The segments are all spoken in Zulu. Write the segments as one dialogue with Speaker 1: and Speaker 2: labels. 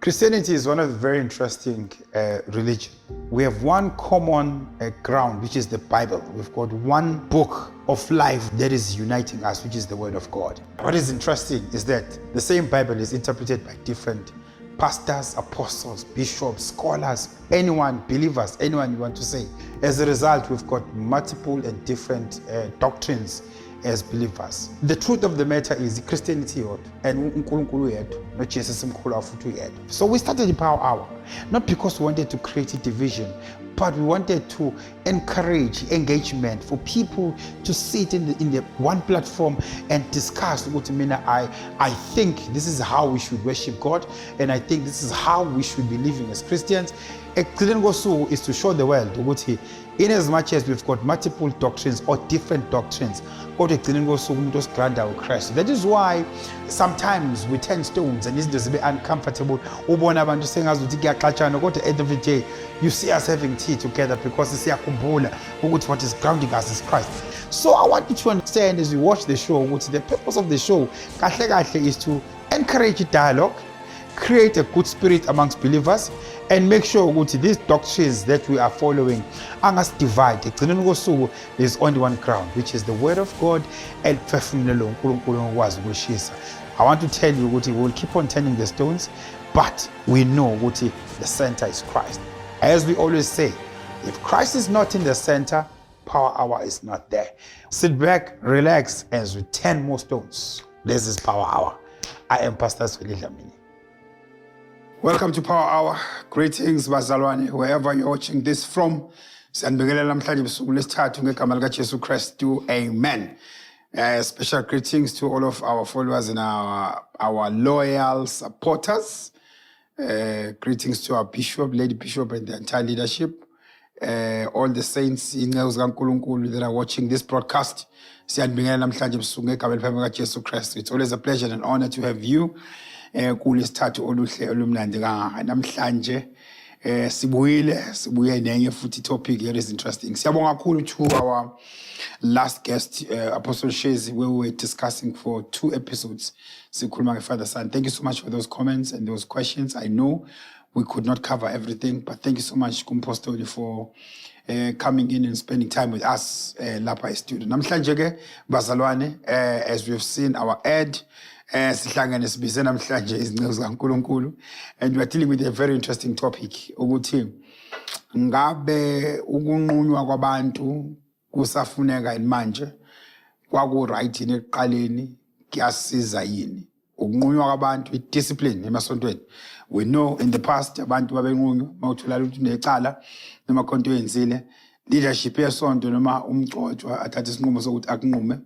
Speaker 1: Christianity is one of the very interesting religion. We have one common ground, which is the Bible. We've got one book of life that is uniting us, which is the Word of God. What is interesting is that the same Bible is interpreted by different pastors, apostles, bishops, scholars, anyone, believers, anyone you want to say. As a result, we've got multiple and different doctrines as believers. The truth of the matter is Christianity and Ukunqunywa yedwa, not Jesus mkhulu afuthi yedwa. So we started the Power Hour, not because we wanted to create a division, but we wanted to encourage engagement for people to sit in the one platform and discuss. I think this is how we should worship God, and I think this is how we should be living as Christians. Is to show the world in as much as we've got multiple doctrines or different doctrines, that is why sometimes we turn stones and it's a bit uncomfortable. At the end of the day, you see us having tea together because what is grounding us is Christ. So I want you to understand as you watch the show, the purpose of the show is to encourage dialogue, create a good spirit amongst believers, and make sure these doctrines that we are following are not divided. There's only one ground, which is the Word of God. And I want to tell you, we will keep on turning the stones, but we know the center is Christ. As we always say, if Christ is not in the center, Power Hour is not there. Sit back, relax, as we turn more stones. This is Power Hour. I am Pastor Zweli Dlamini. Welcome to Power Hour. Greetings, bazalwane, wherever you're watching this from. Amen. Special greetings to all of our followers and our loyal supporters. Greetings to our bishop, lady bishop, and the entire leadership. All the saints in that are watching this broadcast. It's always a pleasure and honor to have you. Kulesithathu oluhle olumnandi kangaka namhlanje sibuye nenye futhi topic that is interesting. Siyabonga kakhulu to our last guest, Apostle Shezi, where we were discussing for 2 episodes sikhuluma ngefather son. Thank you so much for those comments and those questions. I know we could not cover everything, but thank you so much kumpostoli for coming in and spending time with us lapha studio. Namhlanje ke bazalwane, as we've seen our ad, and we are dealing with a very interesting topic. Ngabe ukunqunywa kwabantu kusafuneka manje kwaku right yini ekuqaleni kuyasiza yini ukunqunywa kwabantu discipline emasontweni. We know in the past abantu babenqunywa mawuthola ukuthi unecala noma konto yenzile leadership yesonto noma umgcotshwa athatha isinqumo sokuthi akunqume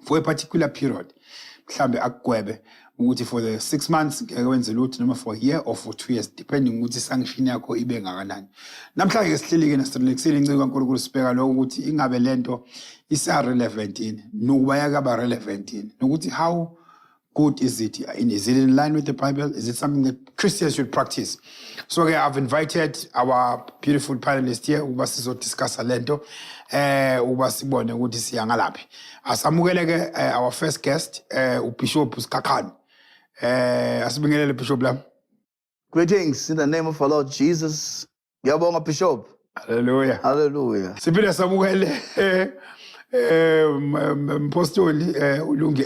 Speaker 1: for a particular period. Mhlambe ukuthi for the 6 months wenze lutho noma for a year or for 2 years, depending ukuthi sanction yakho ibe ngakanani. Namhlanje sihleli ke nasilekisile incike kaNkulunkulu sibheka lo ukuthi ingabe lento isa relevant yini nokuba yakaba relevant yini nokuthi how good is it? Is it in line with the Bible? Is it something that Christians should practice? So okay, I've invited our beautiful panelists here uba sizodiscuss lento uba sibone ukuthi siyangalaphi. Asamukele ke our first guest uBishop Skhakhane. Asibingelele Bishop lam.
Speaker 2: Greetings in the name of our Lord Jesus. Ngiyabonga Bishop.
Speaker 1: Hallelujah.
Speaker 2: Hallelujah.
Speaker 1: Siphinde samukele Mpostoli Lungi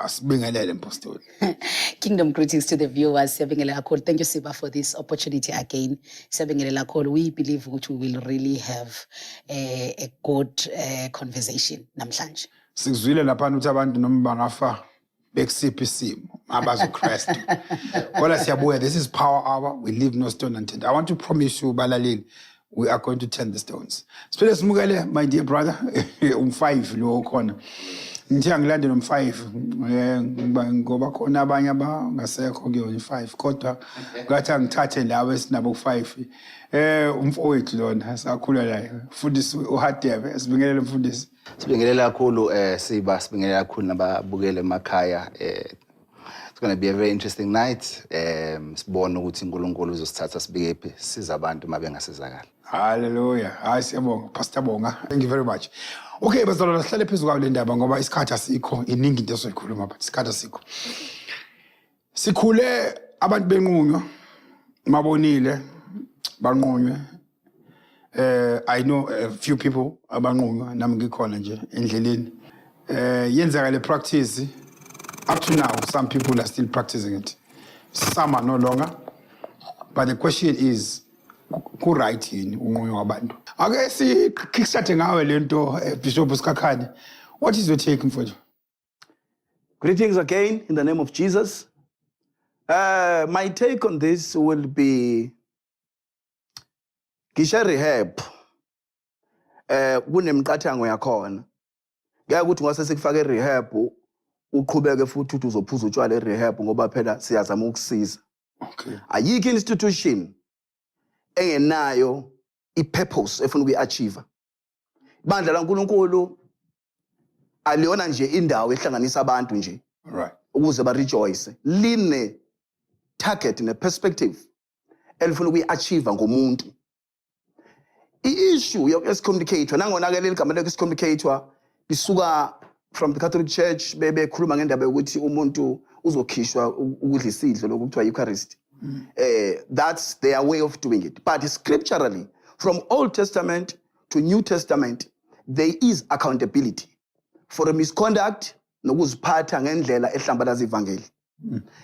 Speaker 1: asibingelele Mpostoli.
Speaker 3: Kingdom greetings to the viewers. Thank you, Siba, for this opportunity again. We believe we will really have a good conversation namhlanje.
Speaker 1: Sikuzwile lapha ukuthi abantu noma bangafa bekusiphi isimo abazo Christ. Kodwa siyabuya, this is Power Hour. We leave no stone unturned. I want to promise you balaleli, we are going to turn the stones. Siphinde simukele my dear brother um5 lo khona. Ngithi angilandele um5 ngoba khona abanye abangasekho kuyona 5 kodwa ngathi angithathe lawe esinabo 5 umfowethu lona sakhula la mfundisi uHadebe. Sibingelele mfundisi.
Speaker 2: Sibingelela kakhulu Siba, sibingelela kakhulu nababukele emakhaya. It's going to be a very interesting night. Sibona ukuthi uNkulunkulu uzosithatha sibikephi siza abantu mabengasizakala.
Speaker 1: Hallelujah. Hayi siyabonga Pastor Bonga. Thank you very much. Okay, bazalwane sihlale phezulu kwale ndaba ngoba isikhathi asikho, iningi into esikhuluma but isikhathi asikho. Sikhule abantu benqunywa mabonile banqunywe. I know a few people abanqunywa nami ngikhona nje endleleni. Yenzeka le practice up to now some people are still practicing it. Some are no longer. But the question is ku right yini unqunywa wabantu. Ake si kickstart ngawe lento Bishop Skhakhane. What is your take mfowethu?
Speaker 4: Greetings again in the name of Jesus. My take on this will be Gisha rehab. Kunemqathango yakhona. Ngeke ukuthi ngase sikufake rehab uqhubeke futhi uthi uzophuza utshwala rehab ngoba phela siyazama ukusiza.
Speaker 1: Okay.
Speaker 4: Ayikho institution engenayo ipurpose efuna ukuyiachieve. Ibandla laNkulunkulu aliyona nje indawo ehlanganisa abantu nje.
Speaker 1: Right.
Speaker 4: Ukuze ba rejoice. Line target ne perspective elifuna ukuyiachieve ngomuntu. I-issue yokucommunicator nangona ke leli gama lokucommunicator lisuka from the Catholic Church bekhuluma ngendaba yokuthi umuntu uzokhishwa ukudla isidlo lokuthiwa Eucharist. That's their way of doing it. But scripturally, from Old Testament to New Testament, there is accountability for a misconduct nokuziphatha ngendlela ehlambalaza ivangeli.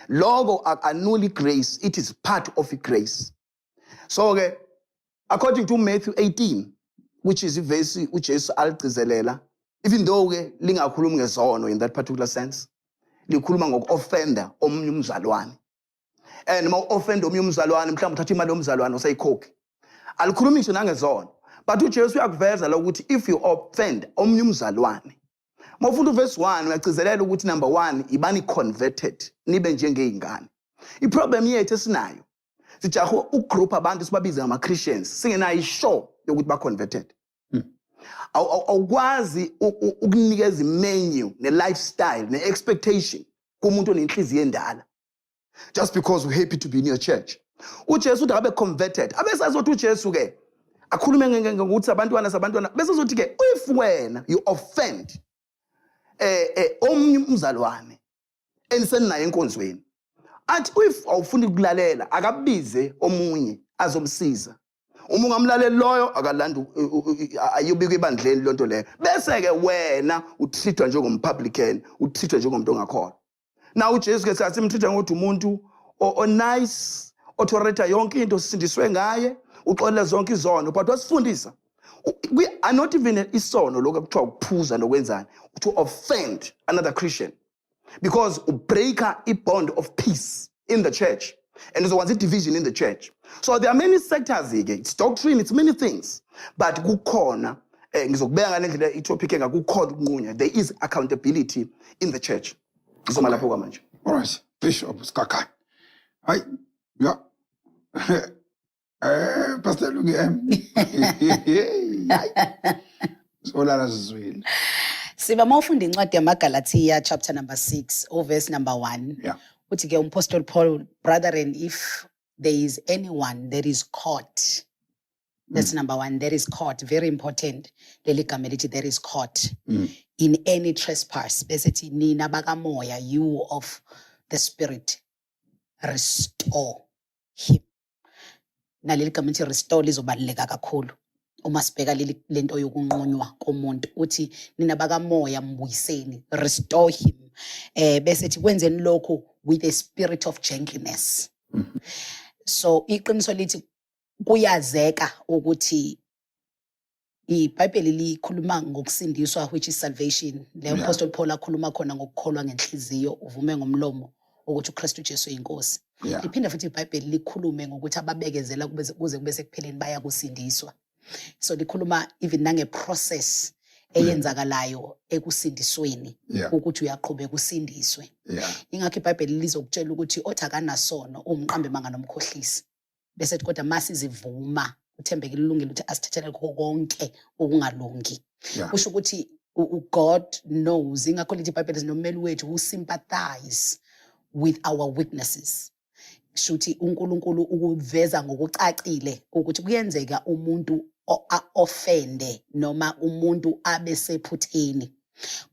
Speaker 4: Logo annually grace, it is part of grace. So according to Matthew 18, which is a verse which is alcizelela, even though lingakhulumi ngezono in that particular sense, likhuluma ngoku-offender omunye umzalwane. And ma offend omunye umzalwane mhlawumbe uthatha imali yomzalwane usayikhokhi. Alikhulumi ngisho nangezono. But uJesu uyakuveza la ukuthi if you offend omunye umzalwane, mawufunda uverse 1 uyagcizelela ukuthi number 1 ibani converted nibe njengeyingane. Iproblem yethu esinayo sijaho ugroup abantu sibabiza ama Christians singenayo ishow yokuthi ba converted. Awukwazi ukunikeza imenu ne lifestyle ne expectation kumuntu onenhliziyo endala just because we're happy to be in your church. uJesu uthi abe converted abesazothi uJesu ke akhulume ngokuthi abantwana bese uzothi ke if wena you offend omunye umzalwane enisenayo enkonzweni athi if awufuni ukulalela akabize omunye azomsiza. Uma ungamlaleli loyo akalanda ayubika ibandleni lonto leyo bese ke wena uthithwa njengompublican uthithwa njengomuntu ongakhona. Now uJesu ke sathi imthitha ngokuthi umuntu o nice authority yonke into sisindiswe ngaye uxolela zonke izono but wasifundisa we are not even isono lokho ekuthiwa ukuphuza nokwenzani to offend another Christian because breaker a bond of peace in the church and there's one division in the church. So there are many sectors again. It's doctrine, it's many things. But kukhona ngizokubeka ngalendlela itopic engakukhona ukunqunya. There is accountability in the church. Ngizomalapho kwamanje.
Speaker 1: All right. Bishop Skhakhane. Hi. Yeah. Pastor Lungi So lana Zweli.
Speaker 3: Siba mawufunda incwadi yamaGalatia chapter number 6 verse number 1.
Speaker 1: Yeah.
Speaker 3: Uthi ke Apostle Paul, brethren, if there is anyone that is caught, that's number 1, that is caught, very important, leli gama lithi that is caught in any trespass, besithi nina bakamoya, you of the spirit, restore him. Naleli gama lithi restore lizobaluleka kakhulu uma sibheka lento yokunqunywa komuntu uthi nina bakamoya mbuyiseni, restore him. Besithi kwenzeni lokho with a spirit of gentleness. So iqiniso lithi kuyazeka ukuthi iBhayibheli likhuluma ngokusindiswa which is salvation. Le Apostle Paul akhuluma khona ngokukholwa ngenhliziyo uvume ngomlomo ukuthi uKristu Jesu uyinkosi. Liphinde futhi iBhayibheli likhulume ngokuthi ababekezela kuze kube sekupheleni baya kusindiswa. So likhuluma even nange process eyenzakalayo ekusindisweni ukuthi uyaqhubeka usindiswe. Ingakho iBhayibheli lizokutshela ukuthi othi akanasono umqambe manga nomkhohlisi. Bese kodwa masizivuma uthembekile ulungile ukuthi asithathele konke okungalungi. Kusho ukuthi God knows ingakho lithi iBhayibheli sinomeli wethu who sympathize with our weaknesses. Shuthi uNkulunkulu ukuveza ngokucacile ukuthi kuyenzeka umuntu offende noma umuntu abesephutheni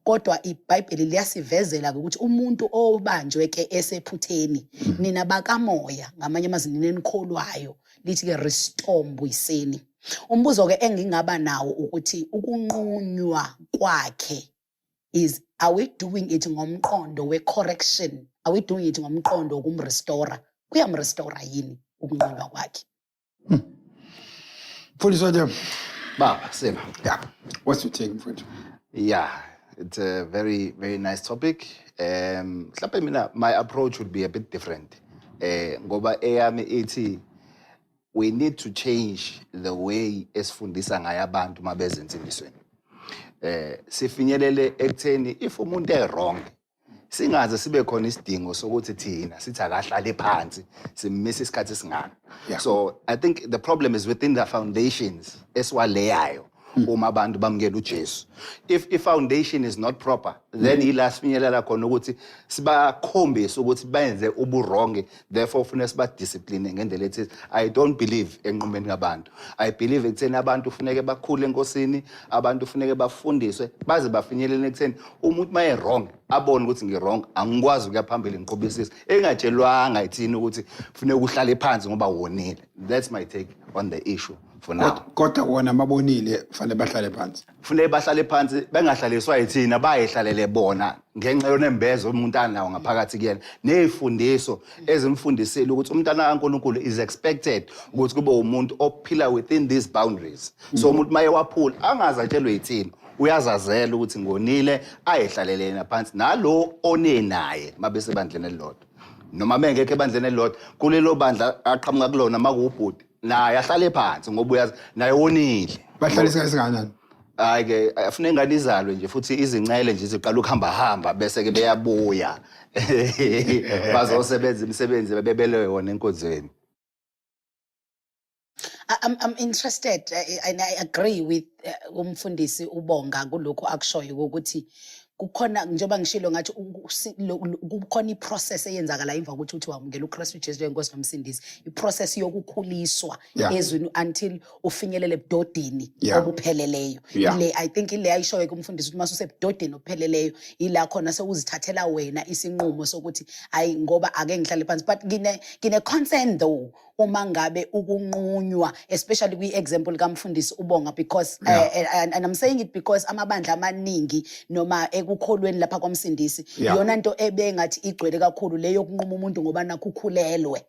Speaker 3: Kodwa iBhayibheli liyasivezela ukuthi umuntu obanjwe ke esephutheni nina bakamoya ngamanye amazwi ninenikholwayo lithi ke restore mbuyiseni. Umbuzo ke engingaba nawo ukuthi ukunqunywa kwakhe is, are we doing it ngomqondo we-correction? Are we doing it ngomqondo wokumrestore? Kuyamrestore yini ukunqunywa kwakhe?
Speaker 1: Mfundisi Hadebe.
Speaker 2: Baba, Siba.
Speaker 1: Yeah. What's your take, Mfundisi?
Speaker 2: Yeah, it's a very, very nice topic. Mhlawumbe mina, my approach would be a bit different. Ngoba eyami ithi, we need to change the way esifundisa ngayo abantu mabeze insindisweni. Sifinyelele ekutheni if umuntu wrong, singaze sibe khona isidingo sokuthi thina sithi akahlale phansi simmisa isikhathi singaka. So I think the problem is within the foundations esiwaleyayo uma abantu bamukela uJesu. If foundation is not proper, then ila sifinyelela khona ukuthi sibakhombise ukuthi benze uburonge, therefore ufuna siba discipline ngendlela ethi I don't believe enqumeni kabantu. I believe ekutheni abantu ufuneke bakhule enkosini, abantu ufuneke bafundiswe baze bafinyelele ekutheni umuntu maye wrong abone ukuthi ngirong, angikwazi ukuya phambili ngiqhubisisa engatshelwanga ithini ukuthi kufuneka uhlale phansi ngoba wonile. That's my take on the issue for now.
Speaker 1: Kodwa wona mabonile fanele bahlale phansi.
Speaker 2: Kufuneka bahlale phansi bengahlaliswa yithina bayihlalele bona ngenxa yonembezo umuntu anawo ngaphakathi kuyena nezifundiso ezimfundisile ukuthi umntana kaNkulunkulu is expected ukuthi kube umuntu ophila within these boundaries. So umuntu maye waphula angazatshelwe yithina uyazazela ukuthi ngonile ayihlalelena phansi nalo onenaye mabese bandleni elilodwa noma mengeke bandleni elilodwa kulelo bandla aqhamuka kulona makubhuti naye ahlale phansi ngoba uyazi naye wonile.
Speaker 1: Bahlalisa isinganani?
Speaker 2: Hayi ke afuna ingane izalwe nje futhi izincele nje ziqala ukuhamba bese ke beyabuya bazosebenza imisebenzi bebebelewe wona enkonzweni.
Speaker 3: I'm interested and I agree with umfundisi uBonga kulokho akushoyo ukuthi kukhona njengoba ngishilo ngathi kukhona iprocess eyenzakala emva kokuthi uthi wamukela uKristu Jesu njengenkosi nomsindisi, iprocess yokukhuliswa ezweni until ufinyelele ebudodeni obupheleleyo. Ile I think ile ayishoyo kumfundisi ukuthi mase usebudodeni obupheleleyo ila khona sekuzithathela wena isinqumo sokuthi ayi ngoba ake ngihlale phansi. But ngine concern though uma ngabe ukunqunywa, especially kwi-example kamfundisi uBonga, because and I'm saying it because amabandla amaningi noma ekukholweni lapha kwamsindisi yona into ebengathi igcwele kakhulu leyo kunquma umuntu ngoba nakukhulelwe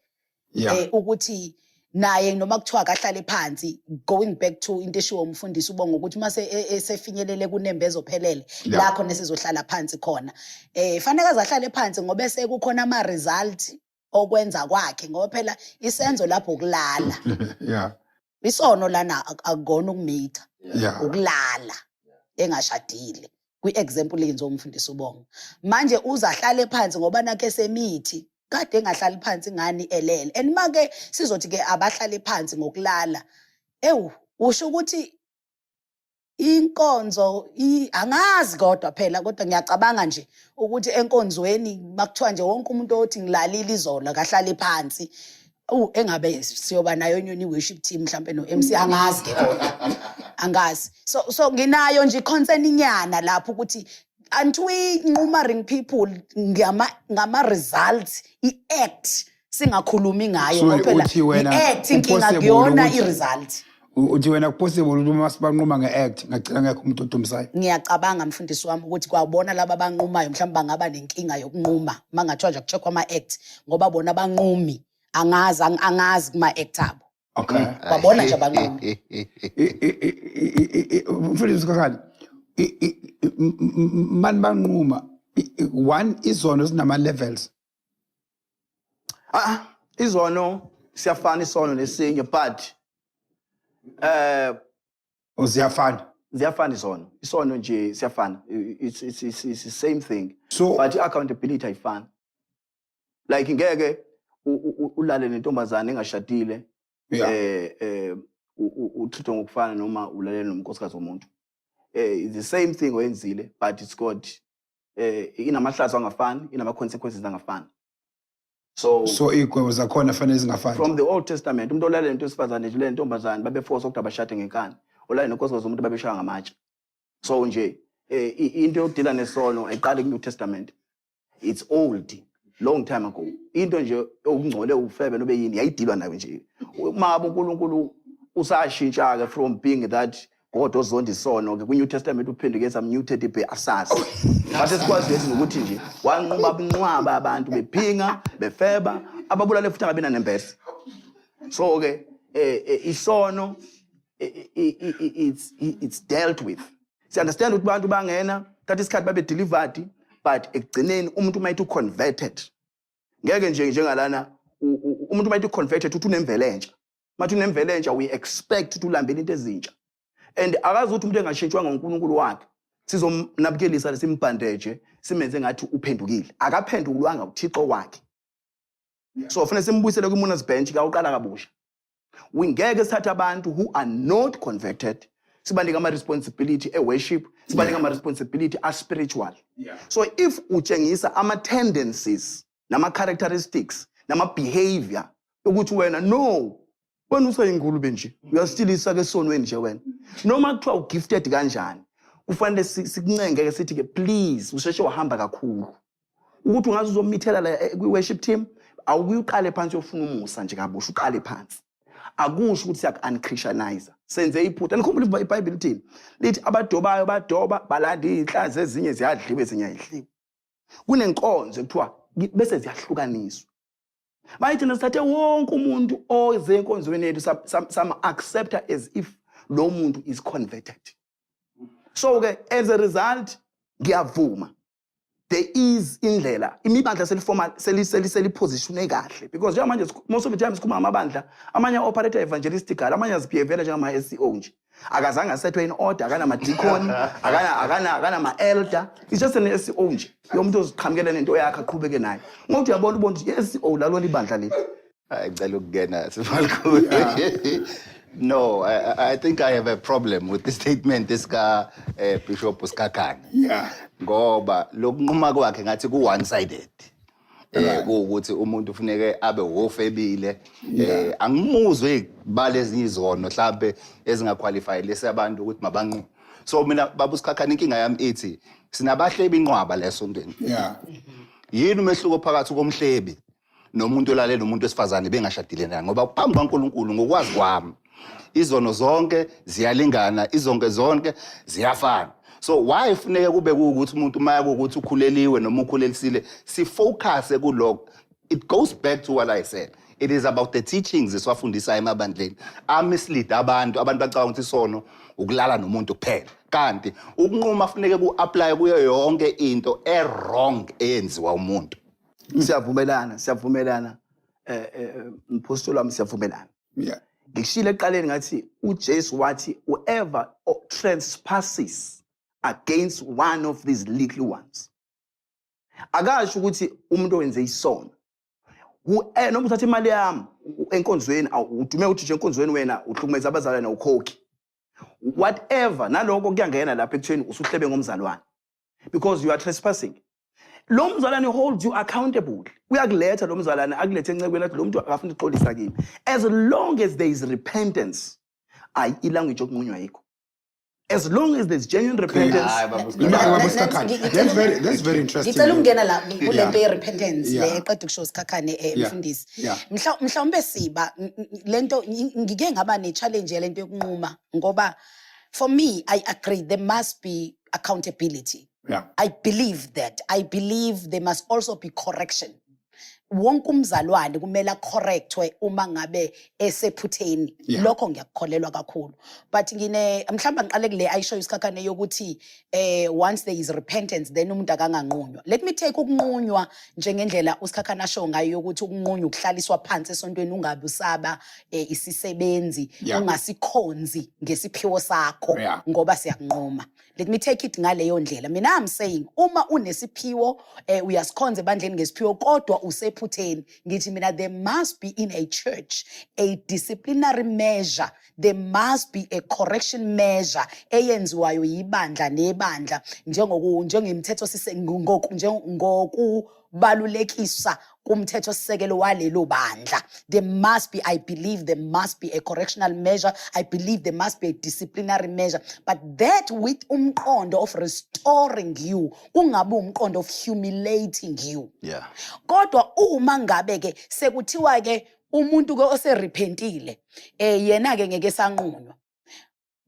Speaker 3: ukuthi naye noma kuthiwa akahlale phansi, going back to into eshiwo umfundisi uBonga ukuthi mase esefinyelele kunembezo phelele la khona sizohlala phansi khona fanele azahlale phansi ngoba sekukhona ama result okwenza kwakhe ngoba phela isenzo lapho ukulala isono lana akugona ukumitha ukulala engashadile kwi-example yenzo umfundisi uBonga. Manje uzahlale phansi ngoba nakhe semithi kade engahlali phansi ngani elele and make sizothi ke abahlale phansi ngokulala usho ukuthi inkonzo angazi kodwa phela kodwa ngiyacabanga nje ukuthi enkonzweni makuthiwa nje wonke umuntu othi ngilalile izolo kahlale phansi engabe siyoba nayo nyoni worship team mhlambe no MC angazi ke kodwa angazi so nginayo nje concern inyana lapho ukuthi antwi nqumaring people ngama results iact singakhulumi ngayo ngoba phela iact inkinga kuyona iresult.
Speaker 1: Uthi wena possible ukuthi uma sibanquma ngeact ngacela ngekho umuntu odumisayo.
Speaker 3: Ngiyacabanga mfundisi wami ukuthi kwabona laba banqumayo mhlawumbe bangaba nenkinga yokunquma mangathiwa nje kucheckwa ama-act ngoba bona banqumi angazi kuma-act abo.
Speaker 1: Okay.
Speaker 3: Babona nje abanquma.
Speaker 1: Mfundisi Skhakhane man banquma one izono zinama levels.
Speaker 4: Izono siyafana isono nesinye but
Speaker 1: Ziyafana
Speaker 4: isono nje siyafana, it's the same thing,
Speaker 1: so
Speaker 4: but accountability ayifani. Like ngeke ulale nentombazane engashadile uthutho ngokufana noma ulale nomnkosikazi womuntu. It's the same thing wenzile but it's got inamahlazo angafani, inama consequences angafani. So
Speaker 1: igwebo zakhona fanele zingafani.
Speaker 4: From the Old Testament umuntu olale lento esifazane nje le ntombazane babeforce ukuthi abashade ngenkani, olale nonkosikazi womuntu babeshaya ngamatshe. So nje into yokudila nesono eqala ku-New Testament, it's old, long time ago. Into nje okungcole ufebe nobe yini yayidilwa nayo nje. Mama uNkulunkulu usashintsha-ke from being that God ozonda isono ke ku-New Testament uphenduke some new teddy bear asasi. Mase sikwazi yethi nokuthi nje wanquma abunqwaba abantu bephinga befeba ababulale futhi angabina nembese. So ke isono it's dealt with. Si understand ukuthi abantu bangena that isikhathi babe delivered but ekugcineni umuntu mayithi converted. Ngeke nje njengalana umuntu mayithi converted uthi unemvelo entsha. Mathi unemvelo entsha we expect ukuthi ulambele into ezintsha. And akazi ukuthi umuntu engashintshwanga ngoNkulunkulu wakhe sizomnabukelisa lesimbhandeje simenze ngathi uphendukile. Akaphendukulwanga uThixo wakhe. So fanele simbuyisele kuMunas bench ka uqala kabusha. Ngeke sithathe abantu who are not converted sibanika ama responsibility worship, sibanika ama responsibility spiritual. So if utshengisa ama tendencies nama characteristics nama behavior ukuthi wena no wena usayingulube nje uyastilisa ke sonweni nje wena noma kuthiwa ugifted kanjani kufanele sikuncenge ke sithi ke please usheshe wahamba kakhulu ukuthi ungaze uzomithela la kwi-worship team awuyiqale phansi yofuna umusa nje kabusha uqale phansi akusho ukuthi siyaku-unchristianize senze iphutha nikhumbula iBhayibheli lithini lithi abadobayo badoba balanda inhlanzi ezinye ziyadliwa ezinye ayidliwa kunenkonzo ekuthiwa bese ziyahlukaniswa bayithi nasithathe wonke umuntu oze enkonzweni yethu sama accepta as if lo muntu is converted. So ke as a result ngiyavuma there is indlela imibandla selipositione kahle because njengamanje most of the time sikhuluma amabandla amanye operate evangelistical amanye azibehavela njengama SEO nje akazange asethwe in order akana ma deacon akana ma elder it's just an SEO nje yomuntu oziqhamukela nento yakhe aqhubeke nayo ngokuthi uyabona ubona SEO lalo libandla lethu
Speaker 2: ngicela ukungena sibalkhulu. No, I think I have a problem with the statement this guy Bishop Skhakhane.
Speaker 1: Yeah.
Speaker 2: Ngoba lokunquma kwakhe ngathi ku one sided. Ukuthi umuntu ufuneke abe wofebile. Angimuzwe bale ezinye izono mhlambe ezingaqualify lesi abantu ukuthi mabanquma. So mina baba Skhakhane inkinga yami ethi sinabahlebi inqwaba lesontweni.
Speaker 1: Yeah.
Speaker 2: Yini umehluko phakathi komhlebi nomuntu olalela nomuntu wesifazane bengashadile naye ngoba phambi kwaNkulunkulu ngokwazi kwami izono zonke ziyalingana zonke ziyafana. So why funeke kube ukuthi umuntu maya ukuthi ukhuleliwe noma ukhulelisile si focus kuloko. It goes back to what I said. It is about the teachings esiwafundisa emabandleni. Mislead abantu bacabanga ukuthi isono ukulala nomuntu kuphela. Kanti ukunquma funeke ku-apply kuyo yonke into wrong eyenziwa umuntu.
Speaker 4: Siyavumelana mpostoli wami siyavumelana.
Speaker 1: Yeah.
Speaker 4: Ngishilo eqaleni ngathi uJesu wathi whoever trespasses against one of these little ones akasho ukuthi umuntu owenze isono noma uthatha imali yami enkonzweni udume uthi nje enkonzweni wena uhlukumeza abazalwane ukhokhi whatever naloko kuyangena lapha ekutheni usuhlebe ngomzalwane because you are trespassing. Lo mzalwane holds you accountable. Uyakuletha lo mzalwane akulethe encekweni athi lo muntu akafuna ukuxolisa kimi. As long as there is repentance, ilanguage yokunqunywa yikho. As long as there's genuine repentance.
Speaker 1: That's very interesting.
Speaker 3: Ngicela ukungena la kulento ye repentance le eqeda ukusho Skhakhane mfundisi. Mhlawumbe siba lento ngike ngaba ne challenge lento yokunquma ngoba for me I agree there must be accountability.
Speaker 1: Yeah.
Speaker 3: I believe that. I believe there must also be correction. Wonke umzalwane kumele correctwe uma ngabe esephutheni. Lokho ngiyakukholelwa kakhulu. But ngine mhlamba ngiqale kule ayisho Skhakhane yokuthi once there is repentance then umuntu akanganqunywa. Let me take ukunqunywa njengendlela uSkhakhane asho ngayo yokuthi ukunqunywa ukuhlaliswa phansi esontweni ungabe usaba isisebenzi ungasikhonzi ngesiphiwo sakho ngoba siyakunquma. Let me take it ngaleyo ndlela. Mina I'm saying uma unesiphiwo uyasikhonza ebandleni ngesiphiwo kodwa usephutheni ngithi mina there must be in a church a disciplinary measure, there must be a correction measure eyenziwayo yibandla nebandla njengemithetho ngokubalulekisa kumthetho sisekelo walelo bandla. There must be, I believe there must be a correctional measure. I believe there must be a disciplinary measure. But that with umqondo of restoring you, ungabi umqondo of humiliating you.
Speaker 2: Yeah.
Speaker 3: Kodwa uma ngabe ke sekuthiwa ke umuntu ke oserepentile yena ke ngeke sanqunywa.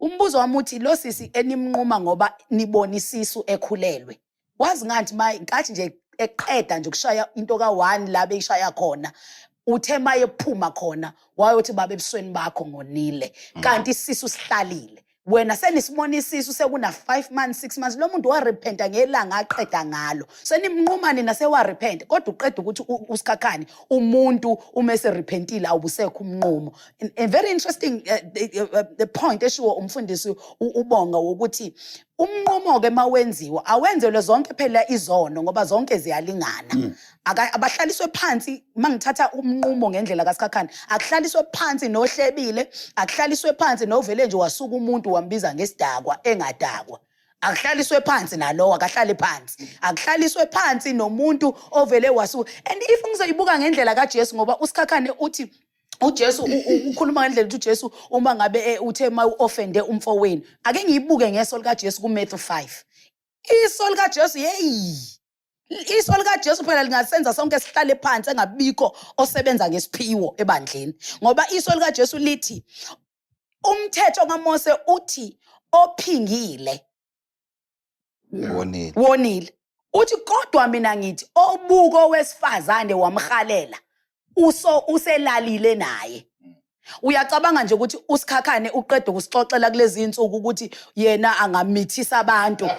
Speaker 3: Umbuzo wami uthi lo sisi enimnquma ngoba nibona isisu ekhulelwe. Wazi ngathi nkathi nje eqeda nje ukushaya into ka1 la beyishaya khona. Uthe maye phuma khona wayothi babe ebusweni bakho ngonile kanti isisu sihlalile. Wena senisibona isisu sekuna 5 months 6 months lo muntu warepenta ngelanga aqeda ngalo. Senimnquma nina sewarepenta kodwa uqeda ukuthi uSkhakhane umuntu umese repentile awubusekho umnqumo. A very interesting the point eshiwo umfundisi uBonga ukuthi umnqumo ke mawenziwa awenzelwe zonke phela izono ngoba zonke ziyalingana. Abahlaliswe phansi mangithatha umnqumo ngendlela kaSkhakhane akuhlaliswe phansi nohlebile akuhlaliswe phansi novele nje wasuka umuntu wambiza ngesidakwa engadakwa. Akuhlaliswe phansi nalowo akahlale phansi. Akuhlaliswe phansi nomuntu ovele wasuka. And if ngizoyibuka ngendlela kaJesu ngoba uSkhakhane uthi uJesu ukhuluma ngendlela uthi uJesu uma ngabe uthe offende umfowenu ake ngiyibuke ngeso lika Jesu kuMatthew 5. Iso lika Jesu iso lika Jesu phela lingasenza sonke sihlale phansi engabikho osebenza ngesiphiwo ebandleni ngoba iso lika Jesu lithi umthetho kaMose uthi ophingile wonile uthi kodwa mina ngithi obuko wesifazane wamhalela uselalile naye. Uyacabanga nje ukuthi uSkhakhane uqeda ukusixoxela kulezi insuku ukuthi yena angamithisa abantu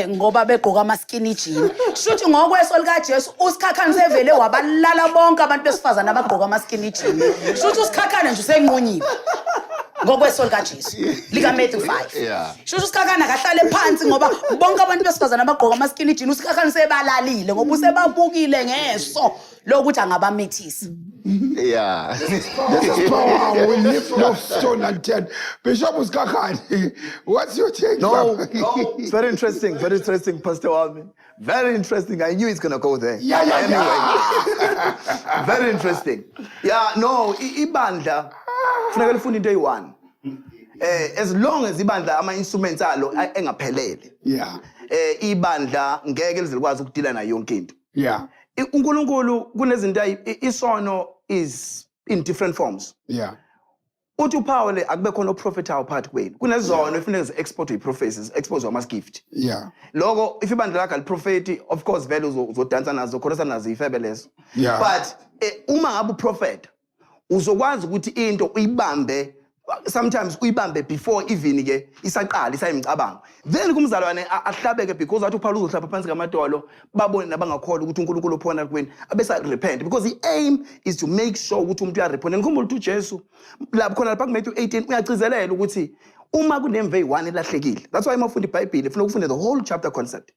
Speaker 3: ngoba begqoka ama skinny jeans. Shuthi ngokweso lika Jesu uSkhakhane sevele wabalala bonke abantu besifazana abagqoka ama skinny jeans. Shuthi uSkhakhane nje usenqunyiwe. Ngokweso lika Jesu lika Matthew 5. Shuthi uSkhakhane akahlale phansi ngoba bonke abantu besifazana abagqoka ama skinny jeans uSkhakhane sebalalile ngoba usebabukile ngeso lokuthi angabamithisa.
Speaker 2: Yeah.
Speaker 1: This is power. We lift no stone unturned. Bishop Skhakhane, what's your take?
Speaker 4: No, it's very interesting, Pastor Wami. Very interesting. I knew it's going to go there.
Speaker 1: Yeah.
Speaker 4: Very interesting. Yeah, no, ibandla, funeka lifuna into eyi-1. As long as ibandla ama-instruments alo engaphelele.
Speaker 1: Yeah.
Speaker 4: Ibandla ngeke lize likwazi ukudila nayo yonke into.
Speaker 1: Yeah.
Speaker 4: uNkulunkulu kunezinto isono is in different forms.
Speaker 1: Yeah.
Speaker 4: Uthi uPaul akube khona uprofeti awuphakathi kwenu. Kunezono efuneka ze-export i-prophecies, expose ama-gift.
Speaker 1: Yeah.
Speaker 4: Loko if ibandla lakho aliprofeti, of course vele uzodansa nazo, khorisa nazo ifebe lezo.
Speaker 1: Yeah.
Speaker 4: But uma ngabe uprofeta uzokwazi ukuthi into uyibambe, sometimes uyibambe before even ke isaqala isayimcabango. Then kumzalwane ahlabeke because wathi uPaul uzohlaba phansi kamadolo babone nabangakholwa ukuthi uNkulunkulu uphona kuweni abesa repent, because the aim is to make sure ukuthi umuntu uyarepent. Ngikhumbula ukuthi uJesu lapho khona lapha kuMatthew 18 uyacizelela ukuthi uma kunemve eyi1 elahlekile. That's why mafunda iBhayibheli ufuna ukufunda the whole chapter concept.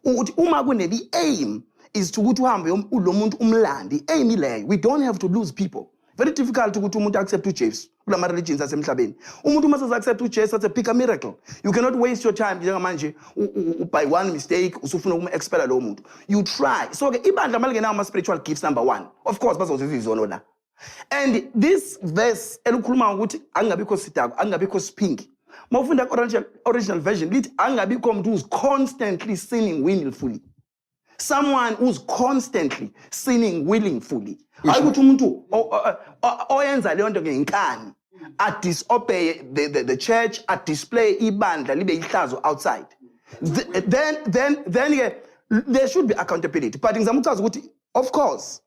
Speaker 4: Ukuthi uma the aim is to ukuthi uhambe lo muntu umlandi. Aim ile we don't have to lose people. Very difficult ukuthi umuntu accept uJesu kulama religions asemhlabeni. Umuntu mase accept uJesu, that's a pick a miracle. You cannot waste your time njengamanje by one mistake usufuna ukumexpela lo muntu. You try. So ke ibandla malingena ama spiritual gifts number 1. Of course bazozizwa izono la. And this verse elukhuluma ukuthi angabikho sidako, angabikho siphingi. Mawufunda original version lithi angabikho umuntu who's constantly sinning willfully. Someone who's constantly sinning willingly. Ayikuthi umuntu oyenza leyo nto ngenkani a disobey the church, a display ibandla libe ihlazo outside. Then there should be accountability. But ngizama ukuchaza ukuthi of course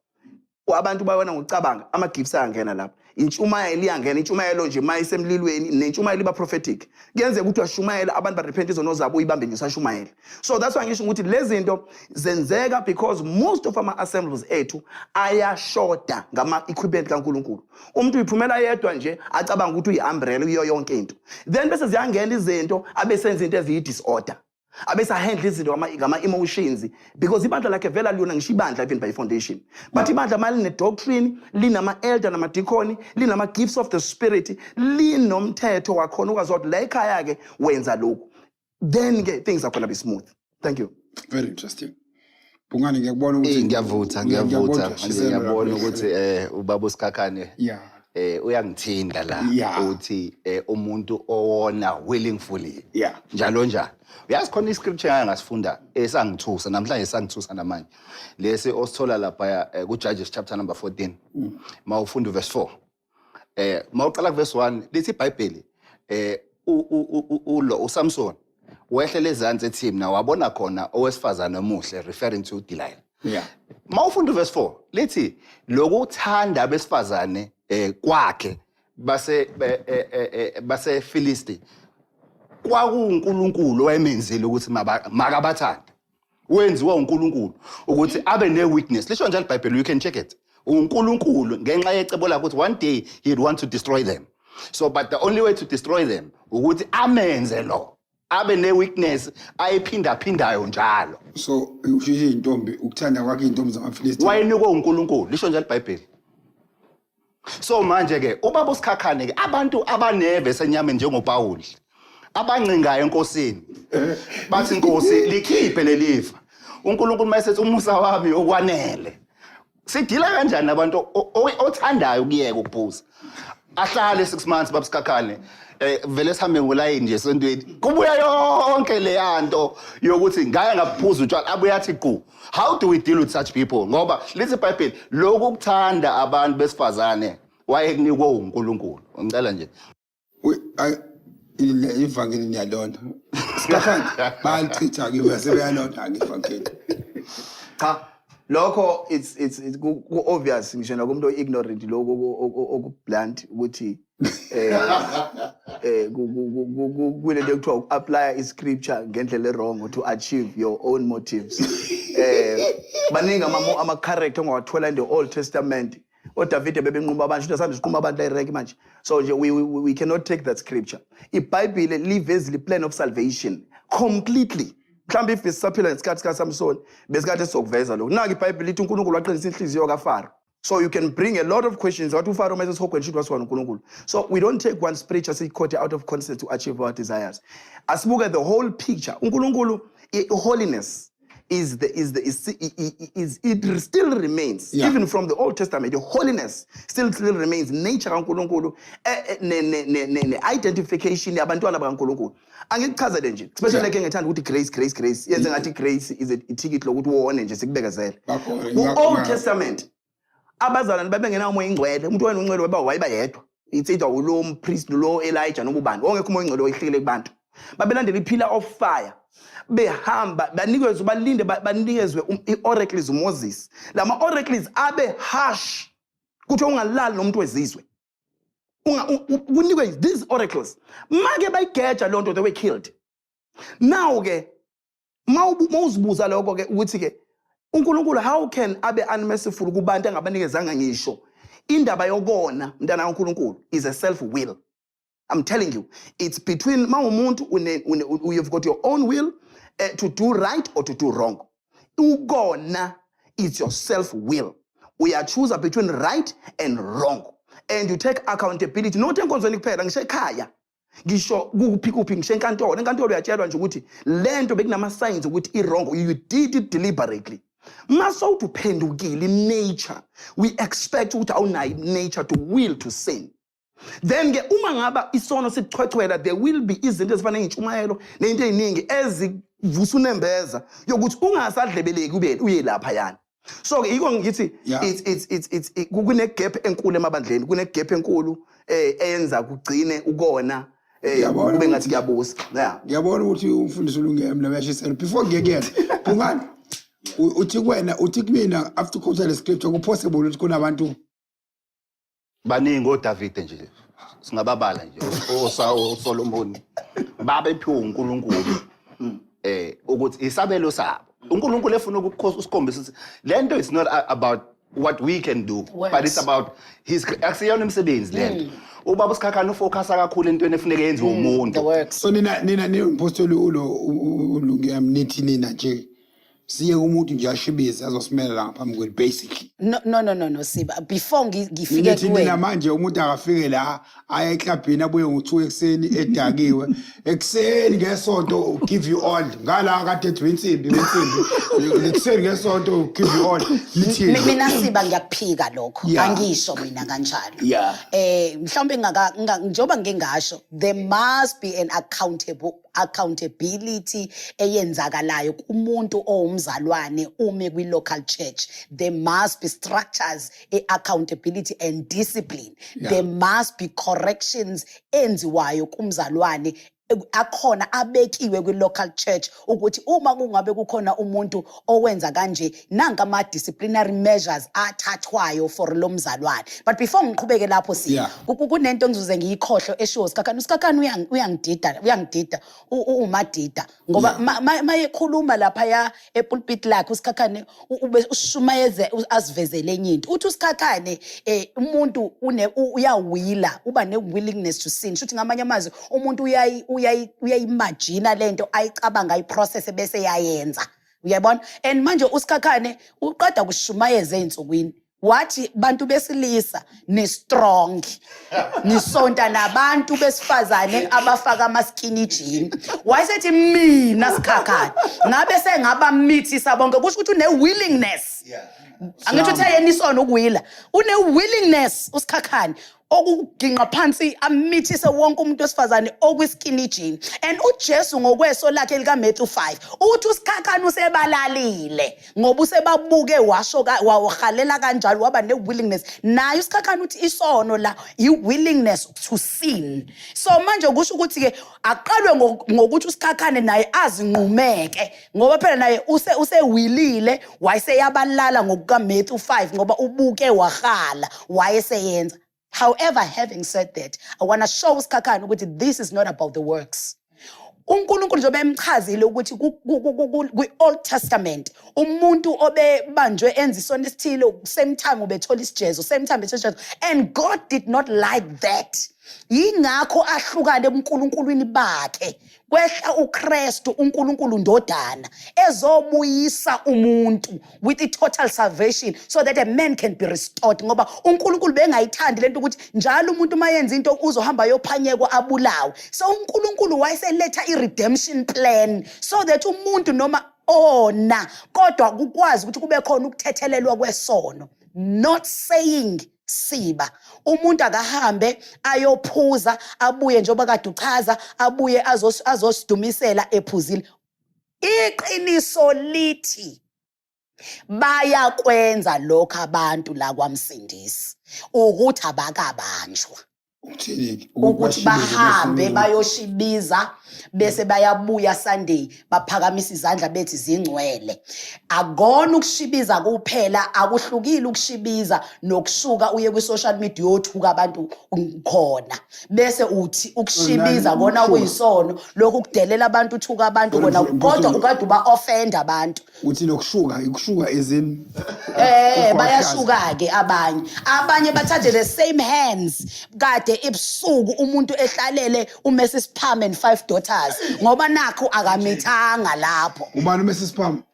Speaker 4: abantu bayona ngokucabanga ama gifts ayangena lapha. Intshumayelo iyangena, intshumayelo nje mayisemlilweni nentshumayelo iba prophetic. Kuyenzeka ukuthi washumayela abantu barepent izono zabo uyibambe nje usashumayela. So that's why ngisho ukuthi lezi zinto zenzeka because most of our assemblies ethu ayashoda ngama equipment kaNkulunkulu. Umuntu uyiphumela yedwa nje acabanga ukuthi uyiumbrella uyo yonke into. Then bese ziyangena izinto abesenza into eziyi disorder. Abesa handle izinto ngama emotions, because ibandla lakhe vela lona ngisho ibandla even by foundation. But ibandla mali ne doctrine, linama elder nama deacon, linama gifts of the spirit, linomthetho wakhona ukwazi la ekhaya ke wenza lokho. Then ke things are going to be smooth. Thank you.
Speaker 1: Very interesting. Bungani ngiyakubona ukuthi
Speaker 2: ngiyavutha manje ngiyabona ukuthi ubaba uSkhakhane uyangithinda la uthi umuntu owona willingfully njalo uyazi khona iscripture ngasifunda esangithusa namhlanje sangithusa namanje lesi osithola lapha ku Judges chapter number 14 mawufunda verse 4 mawuqala ku verse 1 lithi iBhayibheli uSamson wehlele ezantsi ethimna wabona khona owesifazana omuhle referring to Delilah mawufunda verse 4 lithi lokuthanda abesifazane kwakhe base Philistine kwakuNkulunkulu wayemenzile ukuthi makabathande wenziwa uNkulunkulu ukuthi abe ne weakness lisho njalo iBhayibheli you can check it uNkulunkulu ngenxa yecebo lakhe ukuthi one day he'd want to destroy them so but the only way to destroy them ukuthi amenze lo abe ne weakness ayiphinda njalo
Speaker 1: so usho intombi ukuthanda kwakhe intombi zamaFilistine
Speaker 2: wayenikwe uNkulunkulu lisho njalo iBhayibheli so manje ke ubaba uSkhakhane ke abantu abaneve senyameni njengoPawuli abancingayo enkosini bathi inkosi likhiphe lelifa uNkulunkulu mayesethi umusa wami okwanele sidila kanjani abantu othandayo ukuyeka ukuphuza ahlale 6 months baba uSkhakhane vele sihambe ngolayini nje sontweni kubuya yonke le yanto yokuthi ngaya ngaphuza utshwala abuya athi qhu how do we deal with such people ngoba lithi iBhayibheli lokhu kuthanda abantu besifazane wayekunikwe uNkulunkulu ngicela nje
Speaker 1: ivangeli niyalona Skhakhane balichitha ke basebeyalona ke ivangeli
Speaker 4: cha lokho it's obvious ngisho nakumuntu ignorant lokho okublunt ukuthi kulento ekuthiwa apply iscripture ngendlela wrong to achieve your own motives baningi ama character ongawathola in the Old Testament oDavid bebenquma abantu usahambe siquma abantu direct manje so we cannot take that scripture iBhayibheli livezi the plan of salvation completely mhlawumbe if sisaphila ngesikhathi sikaSamson besikade sokuveza lokho naka iBhayibheli lithi uNkulunkulu waqinisa inhliziyo kaFaro so you can bring a lot of questions what uFaro mase sihogweni shit wasiwa uNkulunkulu so we don't take one scripture say quote out of context to achieve our desires asibuke the whole picture uNkulunkulu holiness it still remains even from the Old Testament the holiness still remains nature kaNkulunkulu ne identification yabantwana bakaNkulunkulu angikuchazele nje especially ke ngethanda ukuthi grace yenze ngathi grace is a ticket lokuthi uwone nje sikubekezele Old Testament abazalwane babengena umoya ingcwele umuntu wena ungcwele wayiba yedwa it's either ulo priest lo Elijah noma ubani ongekho umoya ingcwele oyihlekile kubantu babelandela ipillar of fire behamba banikezwe balinde banikezwe ioracles uMoses lama oracles abe harsh kuthi ungalali nomuntu wezizwe kunikwe these oracles make bayigeja lonto they were killed now ke mawuzibuza lokho ke ukuthi ke uNkulunkulu how can abe unmerciful kubantu angabanikezanga ngisho indaba yokona mntana kaNkulunkulu is a self will I'm telling you it's between mawumuntu you've got your own will to do right or to do wrong ukona is your self will we are choose between right and wrong and you take accountability not enkonzweni kuphela ngisho ekhaya ngisho kuphi ngisho enkantolo uyatshelwa nje ukuthi lento bekunama signs ukuthi iwrong you did it deliberately maso uphendukile nature we expect ukuthi awunayo nature to will to sin then ke uma ngaba isono sichwechwela there will be izinto ezifana ngentshumayelo nento eziningi ezivusa unembeza yokuthi ungasadlebeleki ube uye lapha yana so ke iko ngithi it's kune gap enkulu emabandleni kune gap enkulu eyenza kugcine ukona kube ngathi kuyabusa
Speaker 1: ngiyabona ukuthi umfundisi Lungi emnabashisela before ngiyekela Bungani uthi kumina after quoting the scripture ku possible ukuthi kunabantu
Speaker 2: baningi oDavid nje singababala nje Solomon babephiwe uNkulunkulu ukuthi isabelo sabo uNkulunkulu efuna ukusikhombisa ukuthi lento is not about what we can do but it's about his akusiyona imisebenzi lento ubaba uSkhakhane ufocusa kakhulu entweni efuneka yenze umuntu
Speaker 1: so nina impostoli ulo Lungi nithi nina nje siye umuntu nje ashibize azosimela ngaphambi kwethu basically.
Speaker 3: No, Siba. Before ngifike
Speaker 1: Nithi
Speaker 3: kuwena.
Speaker 1: nina manje umuntu akafike la aya eklabhini abuye ngo2 ekseni edakiwe ekseni ngesonto give you all ngala kade ethi wensimbi ekseni ngesonto give you all lithini
Speaker 3: Mina Siba ngiyakuphika lokho.
Speaker 1: Yeah.
Speaker 3: Angisho mina kanjalo.
Speaker 1: Yeah.
Speaker 3: Mhlawumbe njoba ngingasho there must be an accountability eyenzakalayo kumuntu owumzalwane ume kwi local church. There must be structures, accountability and discipline.
Speaker 1: Yeah.
Speaker 3: There must be corrections enziwayo kumzalwane akhona abekiwe kwi local church ukuthi uma kungabe kukhona umuntu owenza kanje nanka ama disciplinary measures athathwayo for lo mzalwane. But before ngiqhubeke lapho
Speaker 1: Yeah.
Speaker 3: kunento engizoze ngiyikhohle eshows Skhakhane uyangidida umadida ngoba mayekhuluma lapha ya epulpit lakhe uSkhakhane ube ushumayeze asivezele enye into uthi uSkhakhane umuntu uyawila uba ne willingness to sin shuthi ngamanye amazwi umuntu uyayimagina lento ayicabanga ayiprocess bese yayenza uyabona and manje uSkhakhane uqeda kushumayeza einsukwini wathi bantu besilisa ni strong nisonta nabantu besifazane abafaka ama skinny jean wayesethi mina Skhakhane ngabe sengaba mithisa bonke kusho ukuthi une willingness angithi uthe nisona ukuwila une willingness uSkhakhane okuginqa phansi amithise wonke umuntu wesifazane okwiskinny jean and uJesu ngokweso lakhe lika Matthew 5 uthi uSkhakhane usebalalile ngoba usebabuke washo wahalela kanjalo waba ne willingness naye uSkhakhane uthi isono la i willingness to sin so manje kusho ukuthi ke aqalwe ngokuthi uSkhakhane naye azinqumeke ngoba phela naye usewilile wayeseyabalala ngokuka Matthew 5 ngoba ubuke wahala wayeseyenza. However, having said that, I want to show Skhakhane ukuthi this is not about the works. uNkulunkulu njobe emchazile ukuthi kwi-Old Testament umuntu obebanjwe enza isono esithile same time ubethola isijezo same time bethola isijezo and God did not like that. Yingakho ahlukane ebuNkulunkulwini bakhe kwehla uKristu uNkulunkulu ndodana ezobuyisa umuntu with the total salvation so that a man can be restored ngoba uNkulunkulu bengayithandi lento ukuthi njalo umuntu mayenza into uzohamba yophanyekwa abulawe so uNkulunkulu wayeseletha i-redemption plan so that umuntu noma ona kodwa kukwazi ukuthi kube khona ukuthethelelwa kwesono not saying Siba umuntu akahambe ayophuza abuye njoba kade uchaza abuye azosidumisela ephuzile iqiniso lithi bayakwenza lokho abantu la kwaMsindisi ukuthi abakabanjwa ukuthi bahambe bayoshibiza bese bayabuya Sunday baphakamisa izandla bethi zingcwele akona ukushibiza kuphela akuhlukile ukushibiza nokushuka uye kwi social media yothuka abantu khona bese uthi ukushibiza kona kuyisono lokhu kudelela abantu uthuka abantu kona kodwa ukade uba offend abantu
Speaker 1: uthi ukushuka izini
Speaker 3: bayashuka ke abanye bathathe the same hands kade ebusuku umuntu ehlalele uMrs Palm and 5 daughters ngoba nakho akamithanga lapho
Speaker 1: ubani